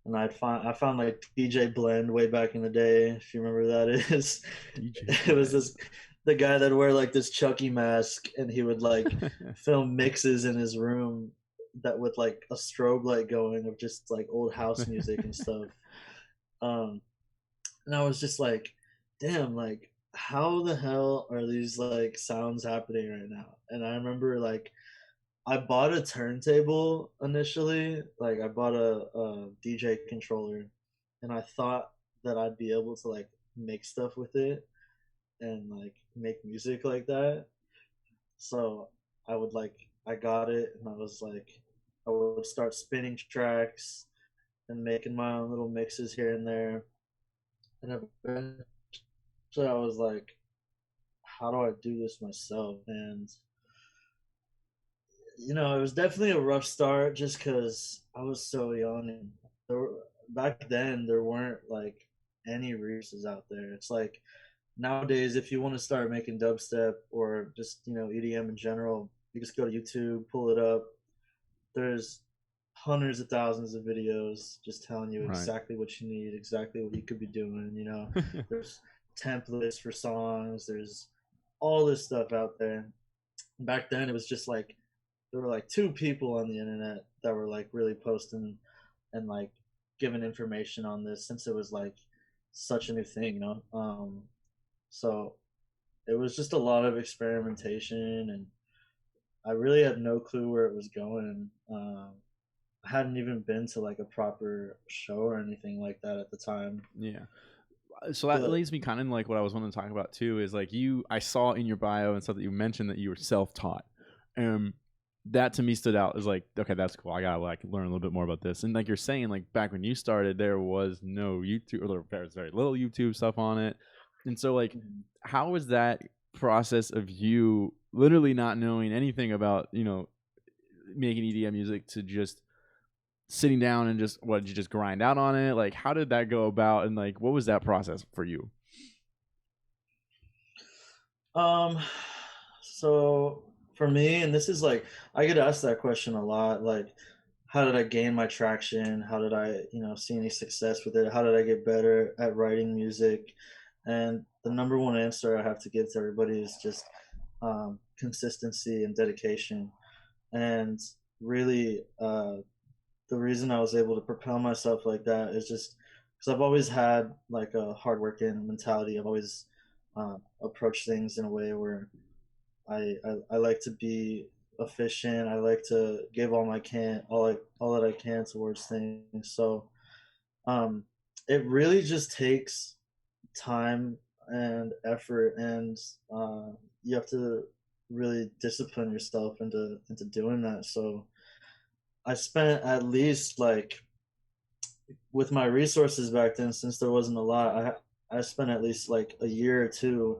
and I found like DJ Blend way back in the day. If you remember that is, DJ it was Blend. this the guy that wear like this Chucky mask, and he would like film mixes in his room that with like a strobe light going of just like old house music and stuff. Um, and I was just like, damn, like how the hell are these like sounds happening right now? And I remember like I bought a turntable initially. Like I bought a DJ controller, and I thought that I'd be able to like make stuff with it and like make music like that. So I would like I got it and I was like I would start spinning tracks and making my own little mixes here and there. And eventually I was like, how do I do this myself? And it was definitely a rough start just because I was so young and back then there weren't like any resources out there. It's like nowadays, if you want to start making dubstep or just EDM in general, you just go to YouTube, pull it up. There's hundreds of thousands of videos just telling you Right. exactly what you need, exactly what you could be doing. There's templates for songs. There's all this stuff out there. Back then, it was just like there were like two people on the internet that were like really posting and like giving information on this since it was like such a new thing. So it was just a lot of experimentation, and I really had no clue where it was going. I hadn't even been to like a proper show or anything like that at the time. Yeah. So that But leads me kind of like what I was wanting to talk about too is like I saw in your bio and stuff that you mentioned that you were self-taught. Um, that to me stood out as like, okay, that's cool. I gotta like learn a little bit more about this. And like you're saying, like back when you started, there was no YouTube, or there was very little YouTube stuff on it. And so like, how was that process of you literally not knowing anything about making EDM music to just sitting down and just what did you just grind out on it? Like how did that go about and like what was that process for you? um, so for me, and this is like I get asked that question a lot, like how did I gain my traction? How did I, see any success with it? How did I get better at writing music? And the number one answer I have to give to everybody is just consistency and dedication. And really, the reason I was able to propel myself like that is just because I've always had like a hardworking mentality. I've always approached things in a way where I like to be efficient. I like to give all that I can towards things. So um, it really just takes time and effort, and you have to really discipline yourself into doing that. So I spent at least like with my resources back then, since there wasn't a lot, I spent at least like a year or two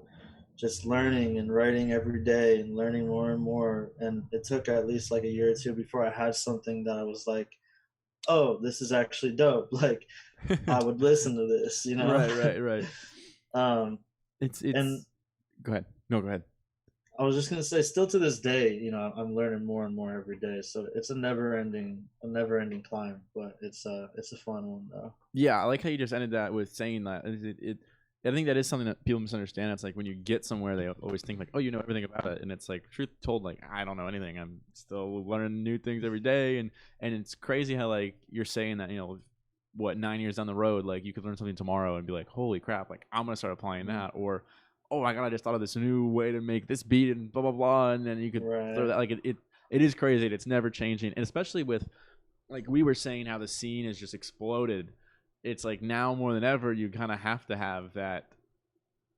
just learning and writing every day and learning more and more. And it took at least like a year or two before I had something that I was like, oh, this is actually dope. Like I would listen to this. Right, right, right. um, and It's go ahead. No, go ahead. I was just gonna say, still to this day, I'm learning more and more every day. So it's a never ending climb. But it's a fun one though. Yeah, I like how you just ended that with saying that. I think that is something that people misunderstand. It's like when you get somewhere, they always think like, "Oh, you know everything about it," and it's like, truth told, like I don't know anything. I'm still learning new things every day, and it's crazy how like you're saying that what 9 years down the road, like you could learn something tomorrow and be like, "Holy crap!" Like I'm gonna start applying Mhm. that, or "Oh my god, I just thought of this new way to make this beat," and blah blah blah, and then you could throw Right. that like it is crazy. It's never changing, and especially with like we were saying how the scene has just exploded. It's like now more than ever you kind of have to have that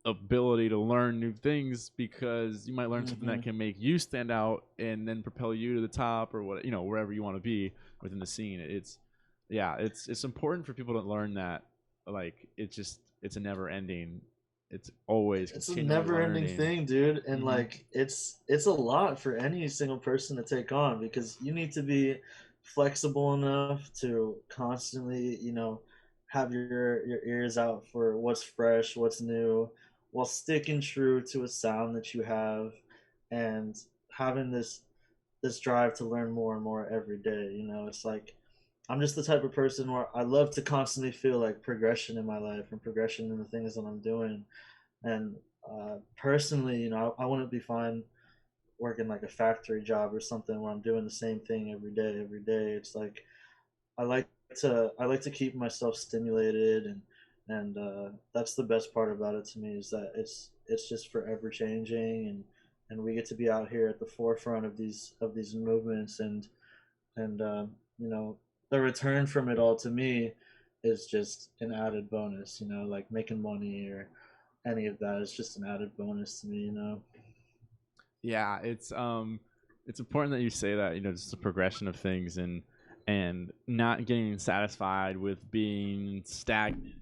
ability to learn new things because you might learn something that Hmm. can make you stand out and then propel you to the top or what wherever you want to be within the scene. It's important for people to learn that like it's a never ending. It's always It's a continually never ending learning. thing, dude. And Hmm. like it's a lot for any single person to take on because you need to be flexible enough to constantly, have your ears out for what's fresh, what's new, while sticking true to a sound that you have and having this drive to learn more and more every day. It's like I'm just the type of person where I love to constantly feel like progression in my life and progression in the things that I'm doing. And personally, I wouldn't be fine working like a factory job or something where I'm doing the same thing every day, every day. It's like I like I like to keep myself stimulated, and that's the best part about it to me is that it's just forever changing, and and we get to be out here at the forefront of these movements, and you know, the return from it all to me is just an added bonus. You know, like making money or any of that is just an added bonus to me. You know. Yeah, it's important that you say that, you know, just the progression of things, and not getting satisfied with being stagnant.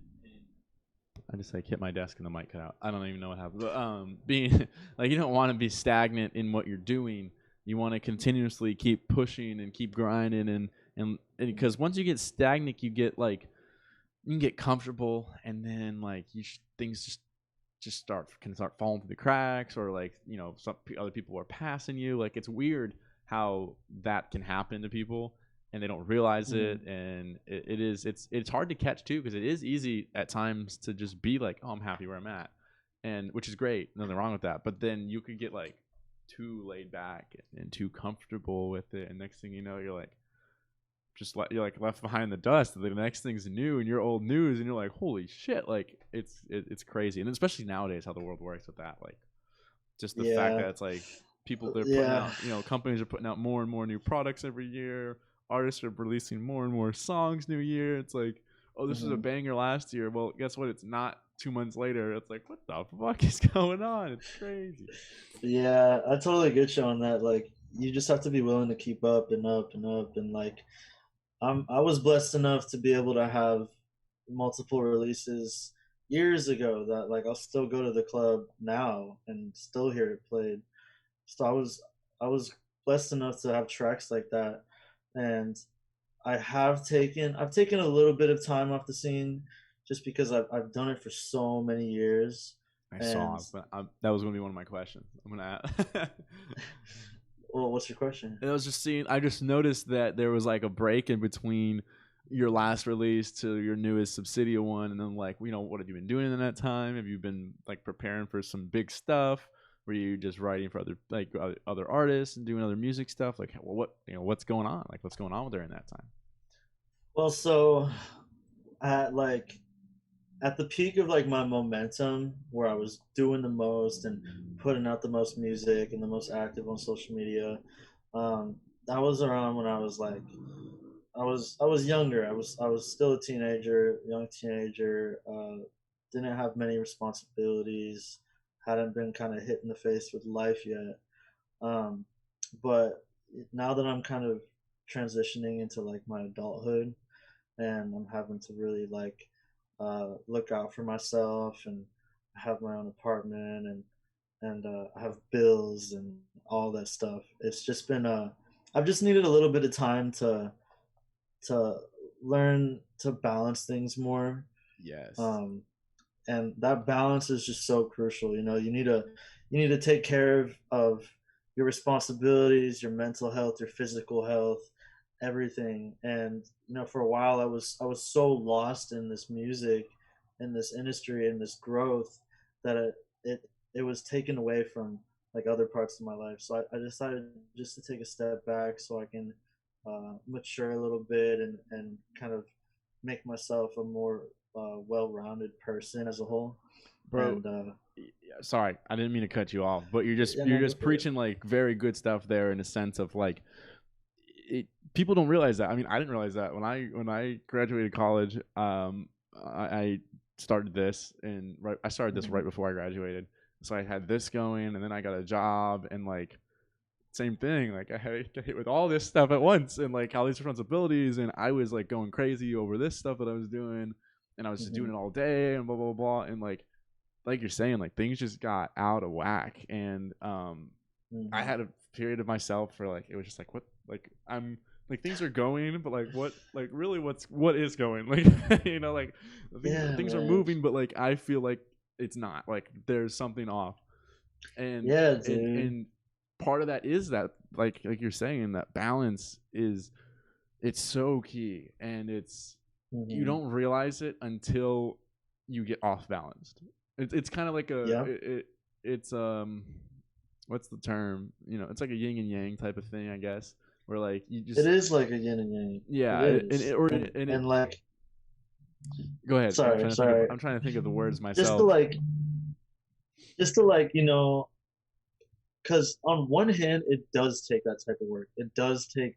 I just like hit my desk and the mic cut out. I don't even know what happened. But being like, you don't want to be stagnant in what you're doing. You want to continuously keep pushing and keep grinding, and because once you get stagnant, you get like, you can get comfortable, and then like things just start falling through the cracks, or like, you know, some other people are passing you. Like, it's weird how that can happen to people, and they don't realize Mm-hmm. it. And it's hard to catch too, because it is easy at times to just be like, oh, I'm happy where I'm at, and which is great, nothing wrong with that. But then you could get like too laid back and too comfortable with it, and next thing you know, you're like, you're like left behind in the dust. The next thing's new, and you're old news, and you're like, holy shit! Like, it's crazy, and especially nowadays how the world works with that. Like, just the fact Yeah. that it's like people, they're putting Yeah. out, you know, companies are putting out more and more new products every year. Artists are releasing more and more songs new year. It's like, oh, this was a Mm-hmm. banger last year. Well, guess what? It's not 2 months later. It's like, what the fuck is going on? It's crazy. Yeah, I totally get you on that. Like, you just have to be willing to keep up and up and up. And like, I was blessed enough to be able to have multiple releases years ago that like I'll still go to the club now and still hear it played. So I was blessed enough to have tracks like that, and I've taken a little bit of time off the scene just because I've done it for so many years. I And saw, but that was gonna be one of my questions. I'm gonna ask. well, what's your question? And I was just seeing, I just noticed that there was like a break in between your last release to your newest Subsidia one. And then, like, you know, what have you been doing in that time? Have you been like preparing for some big stuff? Were you just writing for other artists and doing other music stuff? Like, what, you know, what's going on? Like, what's going on during that time? Well, so at like at the peak of like my momentum, where I was doing the most and putting out the most music and the most active on social media, that was around when I was like, I was younger. I was still a teenager, young teenager. Didn't have many responsibilities. Hadn't been kind of hit in the face with life yet. Um, but now that I'm kind of transitioning into like my adulthood, and I'm having to really like look out for myself and have my own apartment, and I have bills and all that stuff. It's just been I've just needed a little bit of time to learn to balance things more. Yes. Um, and that balance is just so crucial. You know, you need to take care of your responsibilities, your mental health, your physical health, everything. And you know, for a while I was so lost in this music, in this industry, in this growth, that it was taken away from like other parts of my life. So I decided just to take a step back so I can mature a little bit, and kind of make myself a more well-rounded person as a whole. Bro, And sorry, I didn't mean to cut you off, but yeah, you're no, go just for it. preaching like very good stuff there, in a sense of like, people don't realize that. I mean, I didn't realize that when I graduated college. I started this, and I started this Mm-hmm. right before I graduated. So I had this going, and then I got a job, and like, same thing. Like, I had to get hit with all this stuff at once, and like all these responsibilities, and I was like going crazy over this stuff that I was doing, and I was just Mm-hmm. doing it all day, and blah blah blah, and like you're saying, like things just got out of whack, and I Mm-hmm. had a period of myself for like, it was just like, what, like, I'm like, things are going, but like, what, like, really, what is going, like, you know, like, Yeah, things are man. moving, but like, I feel like it's not, like, there's something off. and Yeah, and dude. and part of that is that, like you're saying, that balance is, it's so key, and it's, you Mm-hmm. don't realize it until you get off balanced. It's kind of like Yeah, it's what's the term, you know, it's like a yin and yang type of thing, I guess, where like you it just, is like a yin and yang. It yeah, is, and it, and like, go ahead, sorry, sorry. I'm trying to think of the words Just to myself. like, just to like, you know, because on one hand, it does take that type of work. It does take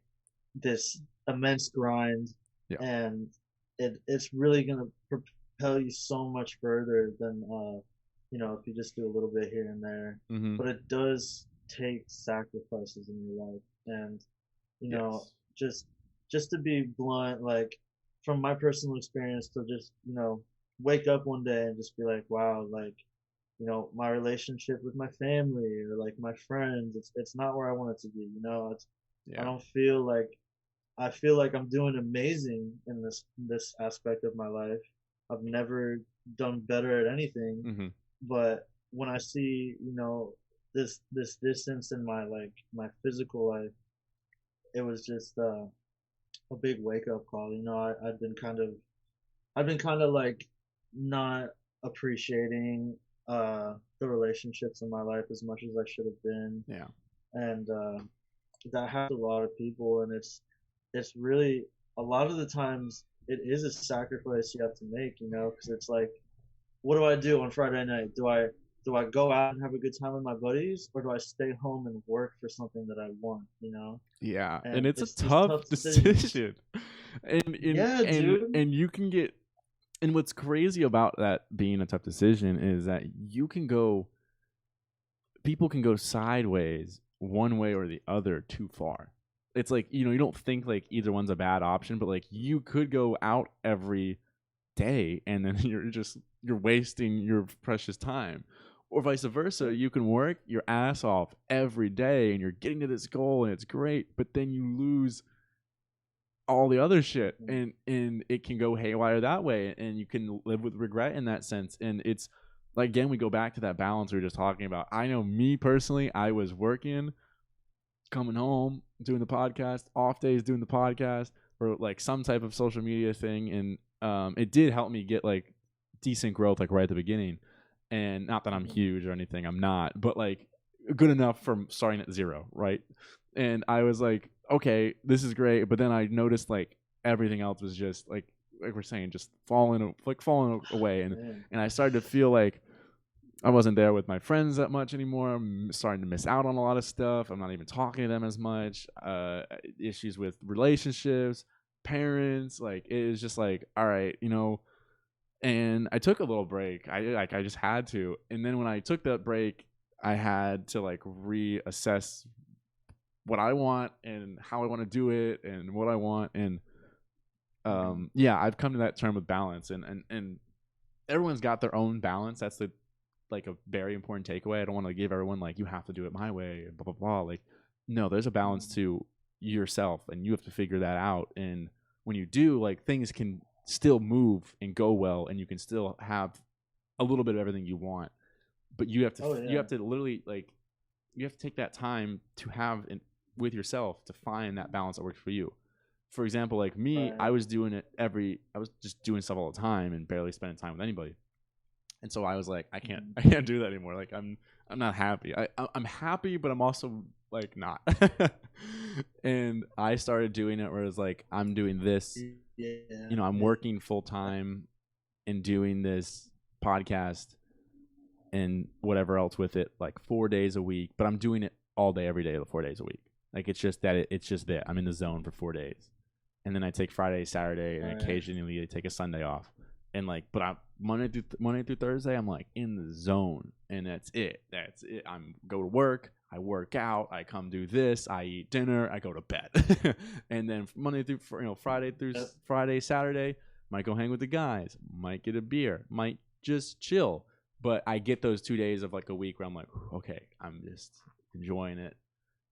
this immense grind, Yeah. and it's really gonna propel you so much further than if you just do a little bit here and there. Mm-hmm. But it does take sacrifices in your life, and you know, Yes. just to be blunt, like from my personal experience, to just wake up one day and just be like, wow, like my relationship with my family or like my friends, it's not where I want it to be. I Yeah. don't feel like I feel like I'm doing amazing in this aspect of my life. I've never done better at anything, Mm-hmm. but when I see, this distance in my physical life, it was just a big wake up call. I've been kind of like not appreciating the relationships in my life as much as I should have been, Yeah. and that happens to a lot of people, and it's really a lot of the times it is a sacrifice you have to make, because it's like, what do I do on Friday night? Do I go out and have a good time with my buddies, or do I stay home and work for something that I want? Yeah, and And it's a it's these tough tough decisions. decision. And Yeah, dude. you can get, and what's crazy about that being a tough decision is that you can go, people can go sideways one way or the other too far. It's like, you don't think like either one's a bad option, but like you could go out every day and then you're wasting your precious time. Or vice versa, you can work your ass off every day and you're getting to this goal and it's great, but then you lose all the other shit, and it can go haywire that way, and you can live with regret in that sense. And it's like, again, we go back to that balance we were just talking about. I know me personally, I was working, coming home, doing the podcast, off days doing the podcast, or like some type of social media thing, and it did help me get like decent growth like right at the beginning. And not that I'm huge or anything, I'm not, but like good enough from starting at zero, right? And I was like, okay, this is great, but then I noticed like everything else was just like we're saying, just falling away, Man. and I started to feel like I wasn't there with my friends that much anymore. I'm starting to miss out on a lot of stuff. I'm not even talking to them as much. Issues with relationships, parents. Like it was just like, all right, And I took a little break. I just had to. And then when I took that break, I had to like reassess what I want and how I want to do it and what I want. And yeah, I've come to that term with balance, and everyone's got their own balance. That's the like a very important takeaway. I don't want to give everyone like you have to do it my way and blah blah blah. Like, no, there's a balance to yourself, and you have to figure that out. And when you do, like things can still move and go well, and you can still have a little bit of everything you want. But you have to Oh you yeah. have to literally like you have to take that time to have with yourself to find that balance that works for you. For example, like me, Right. I was just doing stuff all the time and barely spending time with anybody. And so I was like, I can't, I can't do that anymore. Like I'm not happy. I'm happy, but I'm also like not. And I started doing it where it's like I'm doing this. Yeah. I'm Yeah. working full time and doing this podcast and whatever else with it, like 4 days a week. But I'm doing it all day, every day, 4 days a week. Like it's just that it's just that I'm in the zone for 4 days, and then I take Friday, Saturday, and Right. occasionally I take a Sunday off. And like, but I'm Monday through Thursday, I'm like in the zone, and that's it. That's it. I'm go to work, I work out, I come do this, I eat dinner, I go to bed, and then Monday through Friday through Yep. Friday, Saturday, might go hang with the guys, might get a beer, might just chill. But I get those 2 days of like a week where I'm like, okay, I'm just enjoying it,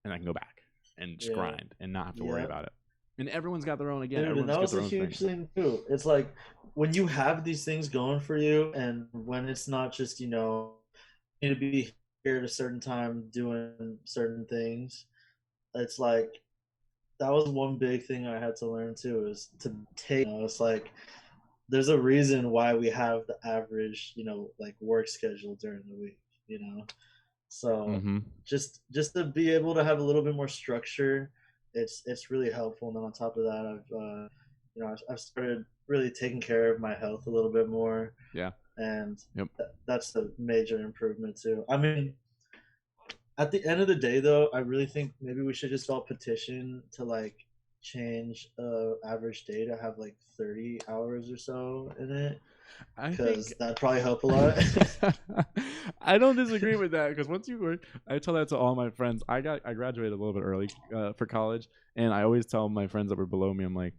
and I can go back and just Yeah. grind and not have to worry Yeah. about it. And everyone's got their own, again, Dude, and everyone's that got was their a own thing. huge thing too. It's like when you have these things going for you, and when it's not just, you need to be here at a certain time doing certain things. It's like that was one big thing I had to learn too, is to take, it's like there's a reason why we have the average, like work schedule during the week, you know. So Mm-hmm. just to be able to have a little bit more structure, it's really helpful. And then on top of that, I've started really taking care of my health a little bit more, Yeah. and Yep. that's a major improvement too. I mean, at the end of the day, though, I really think maybe we should just all petition to like change average day to have like 30 hours or so in it, I think because that'd probably help a lot. I don't disagree with that because once you work, I tell that to all my friends. I graduated a little bit early for college, and I always tell my friends that were below me, I'm like,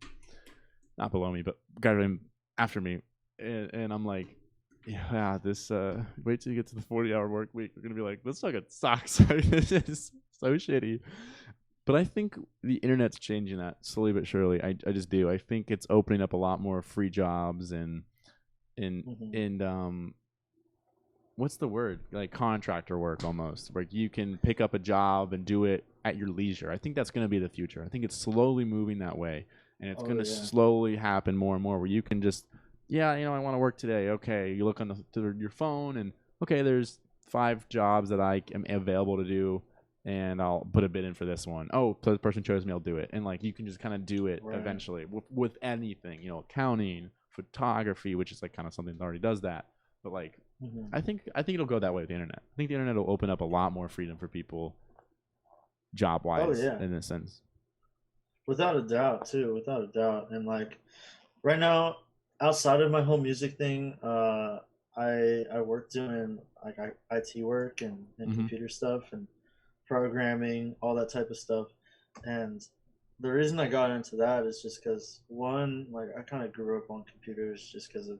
not below me, but graduating after me, and I'm like, yeah, this wait till you get to the 40-hour work week. We're gonna be like, this fucking sucks. This is so shitty. But I think the internet's changing that slowly but surely. I just do. I think it's opening up a lot more free jobs and Hmm. and what's the word, like contractor work almost, where you can pick up a job and do it at your leisure. I think that's going to be the future. I think it's slowly moving that way, and it's going Oh to yeah. slowly happen more and more where you can just, yeah, I want to work today. Okay, you look on your phone and okay, there's 5 jobs that I am available to do, and I'll put a bid in for this one. Oh, so the person chose me, I'll do it. And like you can just kind of do it Right. eventually with anything, accounting, photography, which is like kind of something that already does that. But like Hmm. I think it'll go that way with the internet. I think the internet will open up a lot more freedom for people job Oh wise yeah. in this sense. Without a doubt, too. Without a doubt. And like right now, outside of my whole music thing, I work doing like IT work and Mm-hmm. computer stuff and programming, all that type of stuff. And the reason I got into that is just because one, like I kind of grew up on computers just because of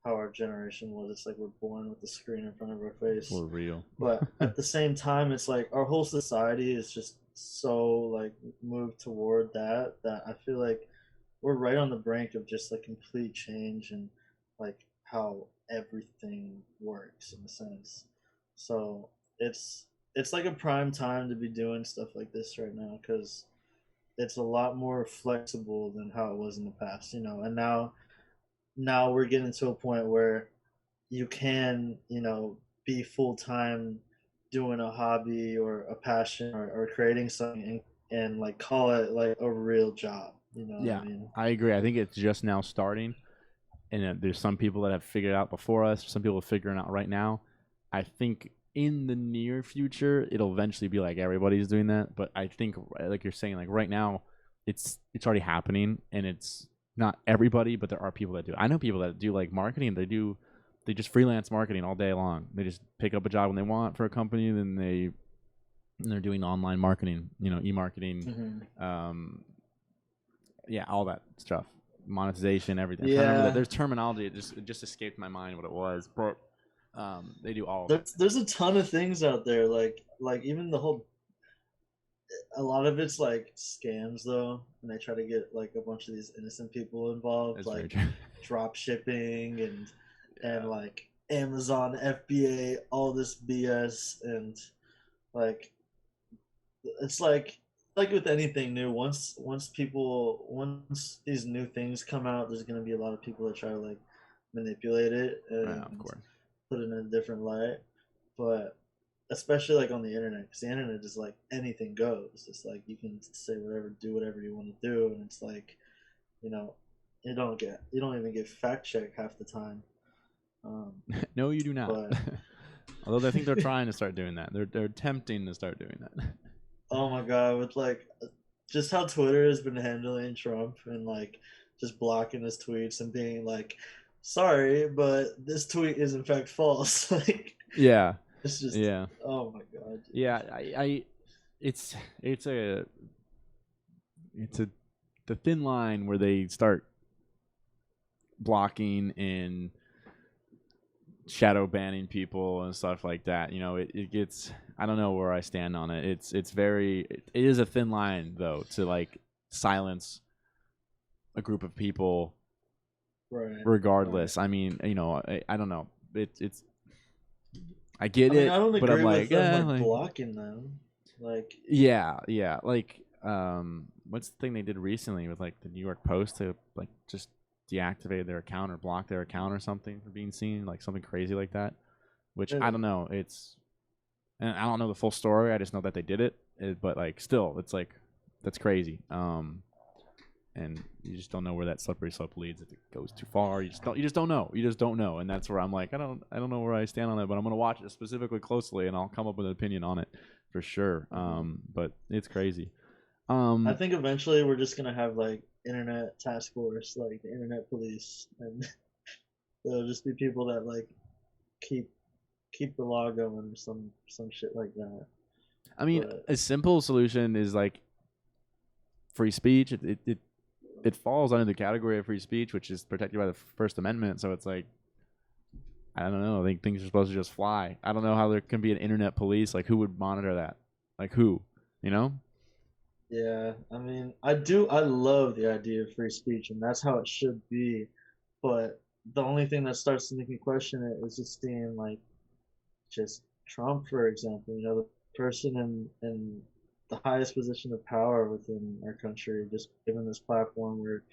how our generation was. It's like we're born with the screen in front of our face. For real. But at the same time, it's like our whole society is just so like moved toward that I feel like we're right on the brink of just like complete change and like how everything works in a sense. So it's like a prime time to be doing stuff like this right now because it's a lot more flexible than how it was in the past, and now we're getting to a point where you can, be full time doing a hobby or a passion or creating something and like call it like a real job. You know what I Yeah, mean? I agree. I think it's just now starting, and there's some people that have figured it out before us. Some people are figuring it out right now. I think in the near future, it'll eventually be like everybody's doing that. But I think, like you're saying, like right now, it's already happening, and it's not everybody, but there are people that do. I know people that do like marketing. They just freelance marketing all day long. They just pick up a job when they want for a company, then they're doing online marketing, e-marketing, Hmm. um, yeah, all that stuff, monetization, everything. I'm trying to remember that. Yeah, There's terminology. It just escaped my mind what it was, but they do all of it. there's a ton of things out there. Like even the whole a lot of it's like scams though, and they try to get like a bunch of these innocent people involved, That's very like true. drop shipping and Yeah, like Amazon, FBA, all this BS, and like it's like with anything new. Once these new things come out, there's gonna be a lot of people that try to like manipulate it yeah, of and course. put it in a different light. But especially like on the internet, because the internet is like anything goes. It's like you can say whatever, do whatever you want to do, and it's like you know you don't even get fact check half the time. Um, No, you do not. but Although I think they're trying to start doing that. They're attempting to start doing that. oh my god, with like just how Twitter has been handling Trump and like just blocking his tweets and being like, "Sorry, but this tweet is in fact false." Like Yeah, it's just, yeah, oh my god, dude. yeah. It's it's a it's a the thin line where they start blocking and shadow banning people and stuff like that. It gets. I don't know where I stand on it. It is a thin line though to like silence a group of people Right, right. regardless. I mean, I don't know. It's I get I mean, it, I don't but I'm agree with like, them yeah, like like blocking them. Like, yeah, yeah. Like what's the thing they did recently with like the New York Post to like just deactivate their account or block their account or something for being seen, like something crazy like that. Which I don't really, know. And I don't know the full story. I just know that they did it. But like, still, it's like that's crazy. And you just don't know where that slippery slope leads. If it goes too far, you just don't know. You just don't know. And that's where I'm like, I don't know where I stand on it, but I'm gonna watch it specifically closely, and I'll come up with an opinion on it. for sure. Mhm. But it's crazy. I Um, think eventually we're just gonna have like internet task force, like the internet police, and there'll just be people that like keep keep the law going or some shit like that. I mean, But a simple solution is like free speech. It falls under the category of free speech, which is protected by the First Amendment. So it's like, I don't know. I think things are supposed to just fly. I don't know how there can be an internet police. Like, who would monitor that? Like, who? You know? yeah, I mean, I love the idea of free speech, and that's how it should be. But the only thing that starts to make me question it is just seeing like just Trump, for example, the person in the highest position of power within our country, just given this platform where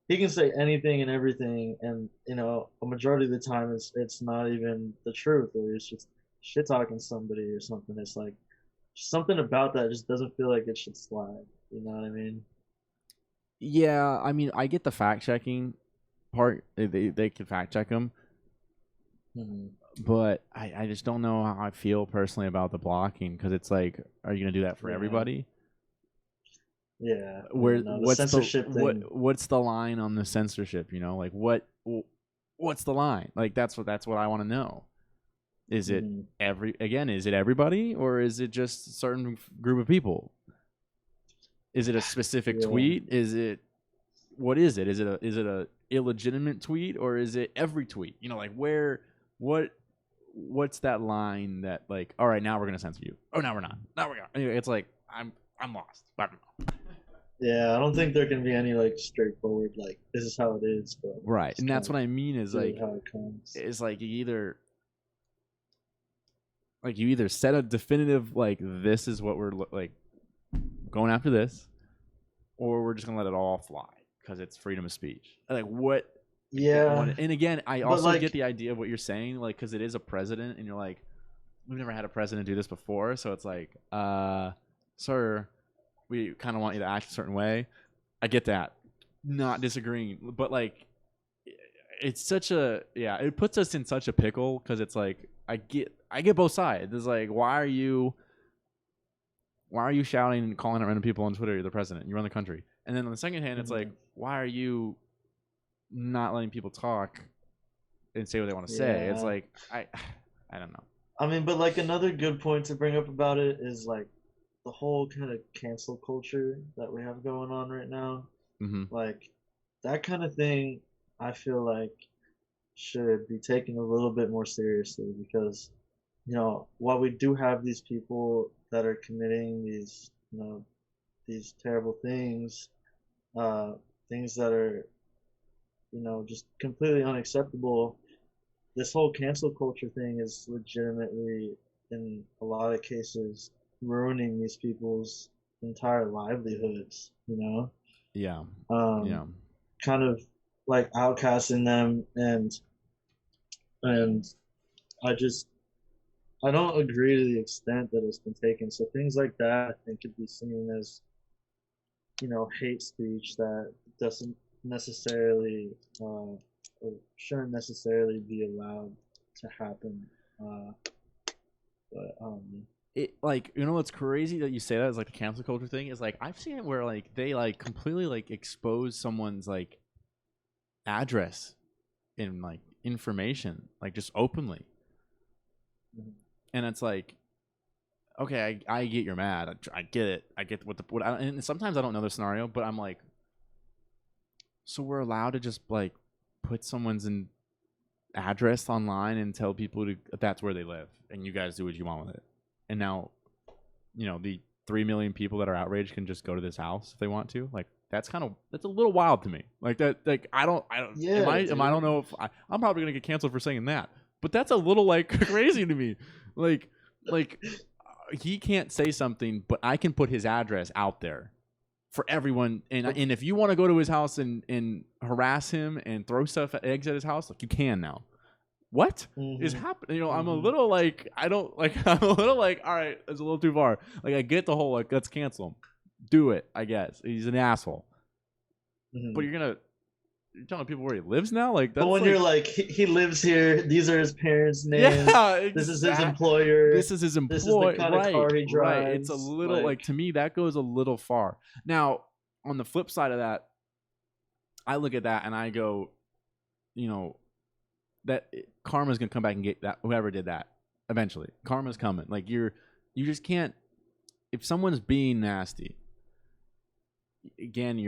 he can say anything and everything, and a majority of the time it's not even the truth, or it's just shit talking somebody or something. It's like something about that just doesn't feel like it should slide. You know what I mean? Yeah. I mean, I get the fact checking part. They can fact check them, Hmm. but I just don't know how I feel personally about the blocking because it's like, are you gonna do that for Yeah, everybody? yeah, yeah. Where No, the censorship thing. what's the line on the censorship? You know, like what's the line? Like that's what I want to know. Is it Hmm. is it everybody or is it just a certain group of people? Is it a specific Yeah, tweet? Is it what is it? Is it a illegitimate tweet or is it every tweet? You know, like what what's that line that like, all right, now we're gonna censor you. Oh, now we're not. Now we're gonna. Anyway, it's like I'm lost. I don't know. yeah. I don't think there can be any like straightforward like this is how it is, but Right, just and kind that's of what I mean. Is do it like how it comes. it's like you either set a definitive like this is what we're like going after this, or we're just gonna let it all fly because it's freedom of speech. Like Yeah, what? And again, I but also get like the idea of what you're saying, like because it is a president, and you're like, we've never had a president do this before, so it's like, sir, we kind of want you to act a certain way. I get that, not disagreeing, but like, it's such a yeah, it puts us in such a pickle because it's like I get both sides. It's like why are you shouting and calling out random people on Twitter? You're the president. You run the country. And then on the second hand, it's like, mhm, why are you not letting people talk and say what they want to say? It's yeah. like I don't know. I mean, but like another good point to bring up about it is like the whole kind of cancel culture that we have going on right now. Mm-hmm. Like that kind of thing, I feel like should be taken a little bit more seriously because while we do have these people that are committing these terrible things, uh, things that are just completely unacceptable. This whole cancel culture thing is legitimately, in a lot of cases, ruining these people's entire livelihoods. Yeah. Um, Yeah. kind of like outcasting them, and I just I don't agree to the extent that it's been taken. So things like that I think could be seen as hate speech that doesn't necessarily or shouldn't necessarily be allowed to happen. Uh, but It like you know what's crazy that you say that is like the cancel culture thing is like I've seen it where like they like completely like expose someone's like address and like information like just openly, and it's like okay, I get you're mad. I get it. I get and sometimes I don't know the scenario, but I'm like, so we're allowed to just like put someone's address online and tell people to that's where they live, and you guys do what you want with it. And now, the 3 million people that are outraged can just go to this house if they want to. Like that's a little wild to me. Like that. Like I don't. yeah, I don't dude. know if I'm probably gonna get canceled for saying that, but that's a little like crazy to me. Like like he can't say something, but I can put his address out there for everyone. But And if you want to go to his house and harass him and throw eggs at his house, like you can now. What is mhm, happening? I'm a mhm, little like I don't like. I'm a little like all right, it's a little too far. Like I get the whole like let's cancel him, do it. I guess he's an asshole, but mhm. you're gonna you're telling people where he lives now. Like But that's when like you're like, he lives here, these are his parents' names, yeah, this is his exact. employer, This is his this is the employ. kind of Right, car he right. It's a drives. little like Like, to me that goes a little far. Now, on the flip side of that, I look at that and I go, you know, that karma's gonna come back and get that whoever did that eventually. Karma's coming. Like you just can't. If someone's being nasty, again,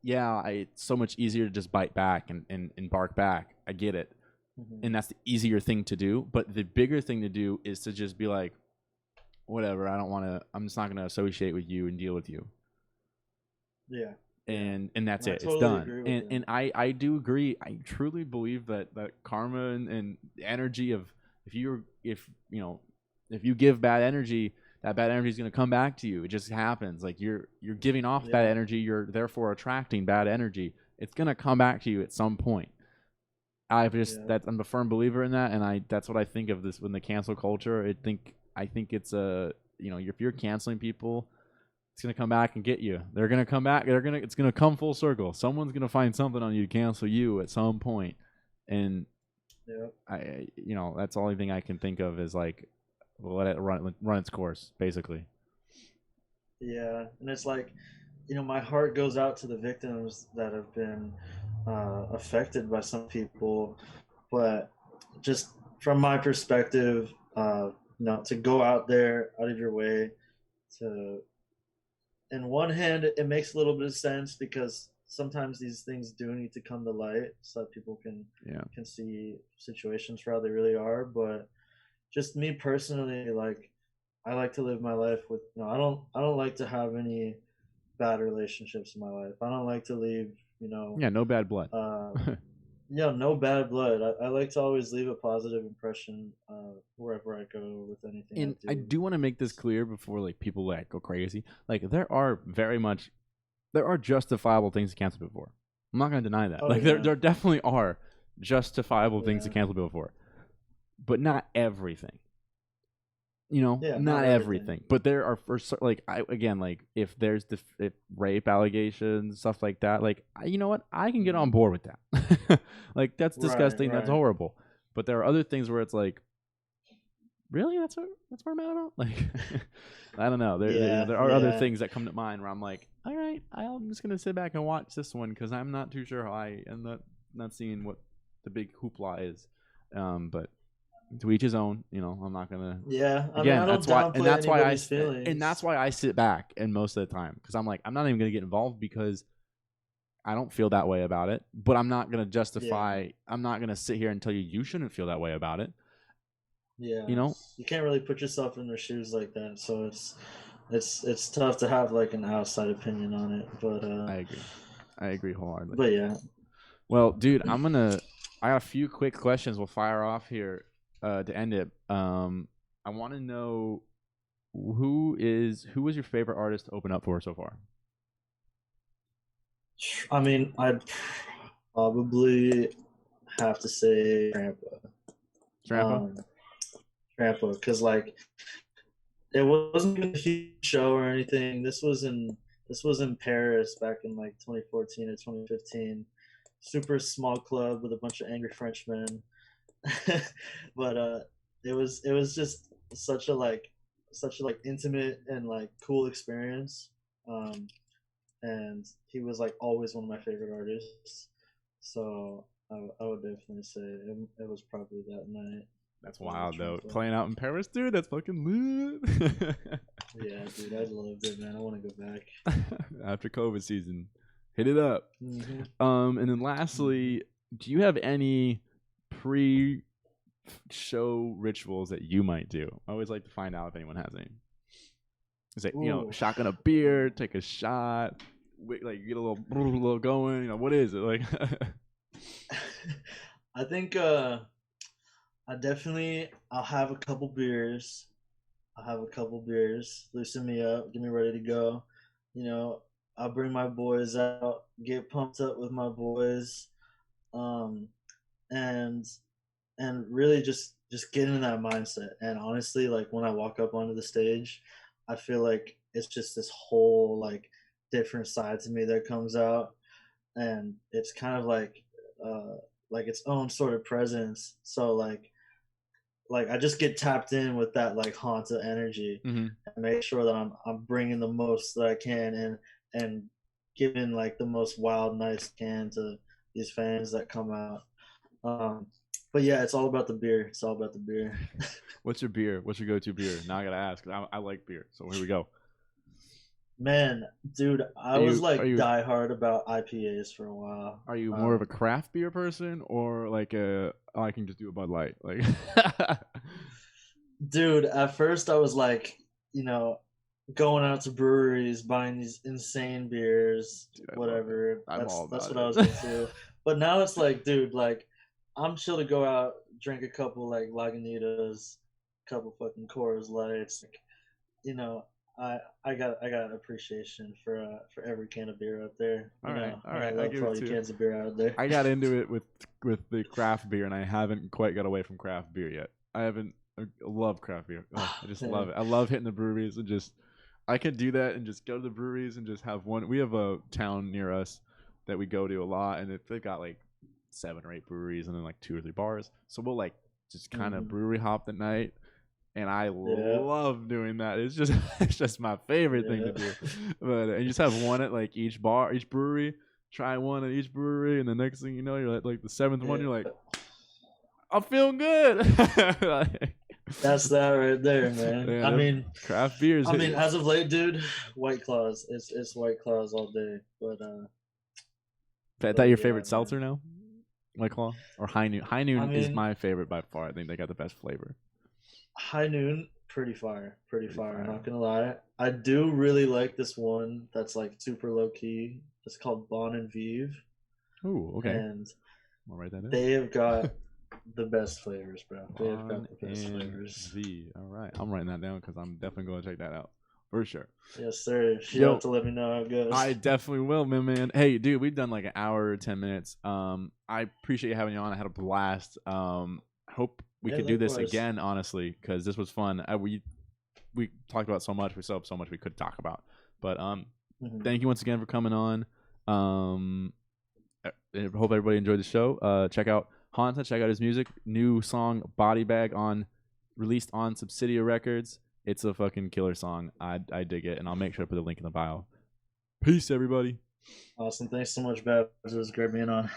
yeah, it's so much easier to just bite back and bark back. I get it. mhm. And that's the easier thing to do. But the bigger thing to do is to just be like, whatever, I don't want to, I'm just not going to associate with you and deal with you. Yeah, yeah. And that's And I it. It's totally done. agree with And him. I do agree. I truly believe that karma and the energy of if you know if you give bad energy, that bad energy is going to come back to you. It just happens. Like you're giving off bad Yeah, energy. You're therefore attracting bad energy. It's going to come back to you at some point. I've just yeah, that I'm a firm believer in that, and that's what I think of this when the cancel culture. I think it's a if you're canceling people, it's gonna come back and get you. They're gonna come back. It's gonna come full circle. Someone's gonna find something on you to cancel you at some point, and yeah, that's the only thing I can think of is like let it run its course, basically. yeah. And it's like, my heart goes out to the victims that have been affected by some people, but just from my perspective, to go out there out of your way to, in one hand, it makes a little bit of sense because sometimes these things do need to come to light so that people Yeah. can see situations for how they really are. But just me personally, like, I like to live my life with, I don't like to have any bad relationships in my life. I don't like to leave, Yeah, no bad blood. uh, no bad blood. I like to always leave a positive impression wherever I go with anything I And I do. do want to make this clear before like people like go crazy. Like there are justifiable things to cancel people for. I'm not gonna deny that. Oh Like yeah, there definitely are justifiable things to yeah, cancel people for, but not everything. yeah. Not Not everything. everything. But there are like I again like if there's if rape allegations stuff like that, like you know what I can get on Mhm. board with that. Like that's Right, disgusting. That's right. horrible. But there are other things where it's like really that's what I'm mad about. Like I don't know. Yeah, There are other yeah, things that come to mind where I'm like, all right, I'm just gonna sit back and watch this one because I'm not too sure how I am not seeing what the big hoopla is. But to each his own. I'm not gonna. yeah. I mean, Again, I don't downplay anybody's and that's feelings. why I sit back and most of the time because I'm like I'm not even gonna get involved because I don't feel that way about it. But I'm not gonna Yeah, justify. I'm not gonna sit here and tell you you shouldn't feel that way about it. You yeah. know, You can't really put yourself in their shoes like that, so it's tough to have like an outside opinion on it. But I agree. I agree wholeheartedly. but yeah. Well, dude, I got a few quick questions. We'll fire off here to end it. I want to know who was your favorite artist to open up for so far? I mean, I'd probably have to say Grandpa. Trampa? Um, Grandpa, because like it wasn't even a huge show or anything. This was in Paris back in like 2014 or 2015. Super small club with a bunch of angry Frenchmen, but it was just such a like intimate and like cool experience. Um, and he was like always one of my favorite artists. So I would definitely say it was probably that night. That's wild though. Trampa. Playing out in Paris, dude. That's fucking lit. Yeah, dude, I loved it, man. I want to go back. After COVID season, hit it up. Hmm. And then Hmm. lastly, do you have any pre-show rituals that you might do? I always like to find out if anyone has any. It's like Ooh, shotgun a beer, ooh. take a shot, like get a little going. What is it like? I think I'll have a couple beers. I'll have a couple beers, loosen me up, get me ready to go. You know, I'll bring my boys out, get pumped up with my boys, um, and really just get in that mindset. And honestly, like when I walk up onto the stage, I feel like it's just this whole like different side to me that comes out. and it's kind of like its own sort of presence. So like I just get tapped in with that like Haunta energy Hmm. and make sure that I'm bringing the most that I can and giving like the most wild nights I can to these fans that come out. Um, but yeah, it's all about the beer. It's all about the beer. What's your beer? What's your go-to beer? Now I gotta ask. I like beer, so here we go. Man, dude, I Are was you are like you diehard about IPAs for a while. are you more of a craft beer person or like a oh, I can just do a Bud Light? Like, Dude, at first I was like, you know, going out to breweries, buying these insane beers, dude, I love it. whatever. I'm all That's about what I was it. into. But now it's like, dude, like I'm chill to go out, drink a couple like Lagunitas, couple fucking Coors Lights. Like, you know, I got appreciation for every can of beer out there. All I got right. I love give for it all you to you. cans of beer out there. I got into it with the craft beer, and I haven't quite got away from craft beer yet. I haven't. I love craft beer. Oh, I just love Man. it. I love hitting the breweries and just. I could do that and just go to the breweries and just have one. We have a town near us that we go to a lot, and they've got like 7 or 8 breweries and then like 2 or 3 bars. So we'll like just kind of Hmm. brewery hop at night, and I Yeah, love doing that. It's just it's just my favorite thing to yeah, do. But and you just have one at like each bar, each brewery. Try one at each brewery, and the next thing you know, you're at like the 7th one. You're like, yeah. I'm feeling good. Like, That's that right there, man. man, them craft beers I hit mean, you. as of late, dude, White Claws. It's White Claws all day. Is that But your yeah, favorite man. seltzer now? White Claw or High Noon? High I Noon is mean, my favorite by far. I think they got the best flavor. High Noon, pretty Pretty fire. fire. Not gonna lie, I do really like this one that's like super low key. It's called Bon and Vive, Ooh, okay. and I'll write that down. they have got the best flavors, bro. They have Bon got the best and flavors. V. All right, I'm writing that down because I'm definitely going to check that out for sure. Yes, sir. You'll have Yo, to let me know how it goes. I definitely will, man. Hey, dude, we've done like an hour, 10 minutes. I appreciate you having you on. I had a blast. Hope we Yeah, could do this likewise. again, honestly, because this was fun. We talked about so much. We still have so much we could talk about. But Hmm. thank you once again for coming on. I hope everybody enjoyed the show. Check out Haunta. Check out his music. New song "Body Bag" on released on Subsidia Records. It's a fucking killer song. I dig it, and I'll make sure to put the link in the bio. Peace, everybody. Awesome. Thanks so much, Babs. It was great being on.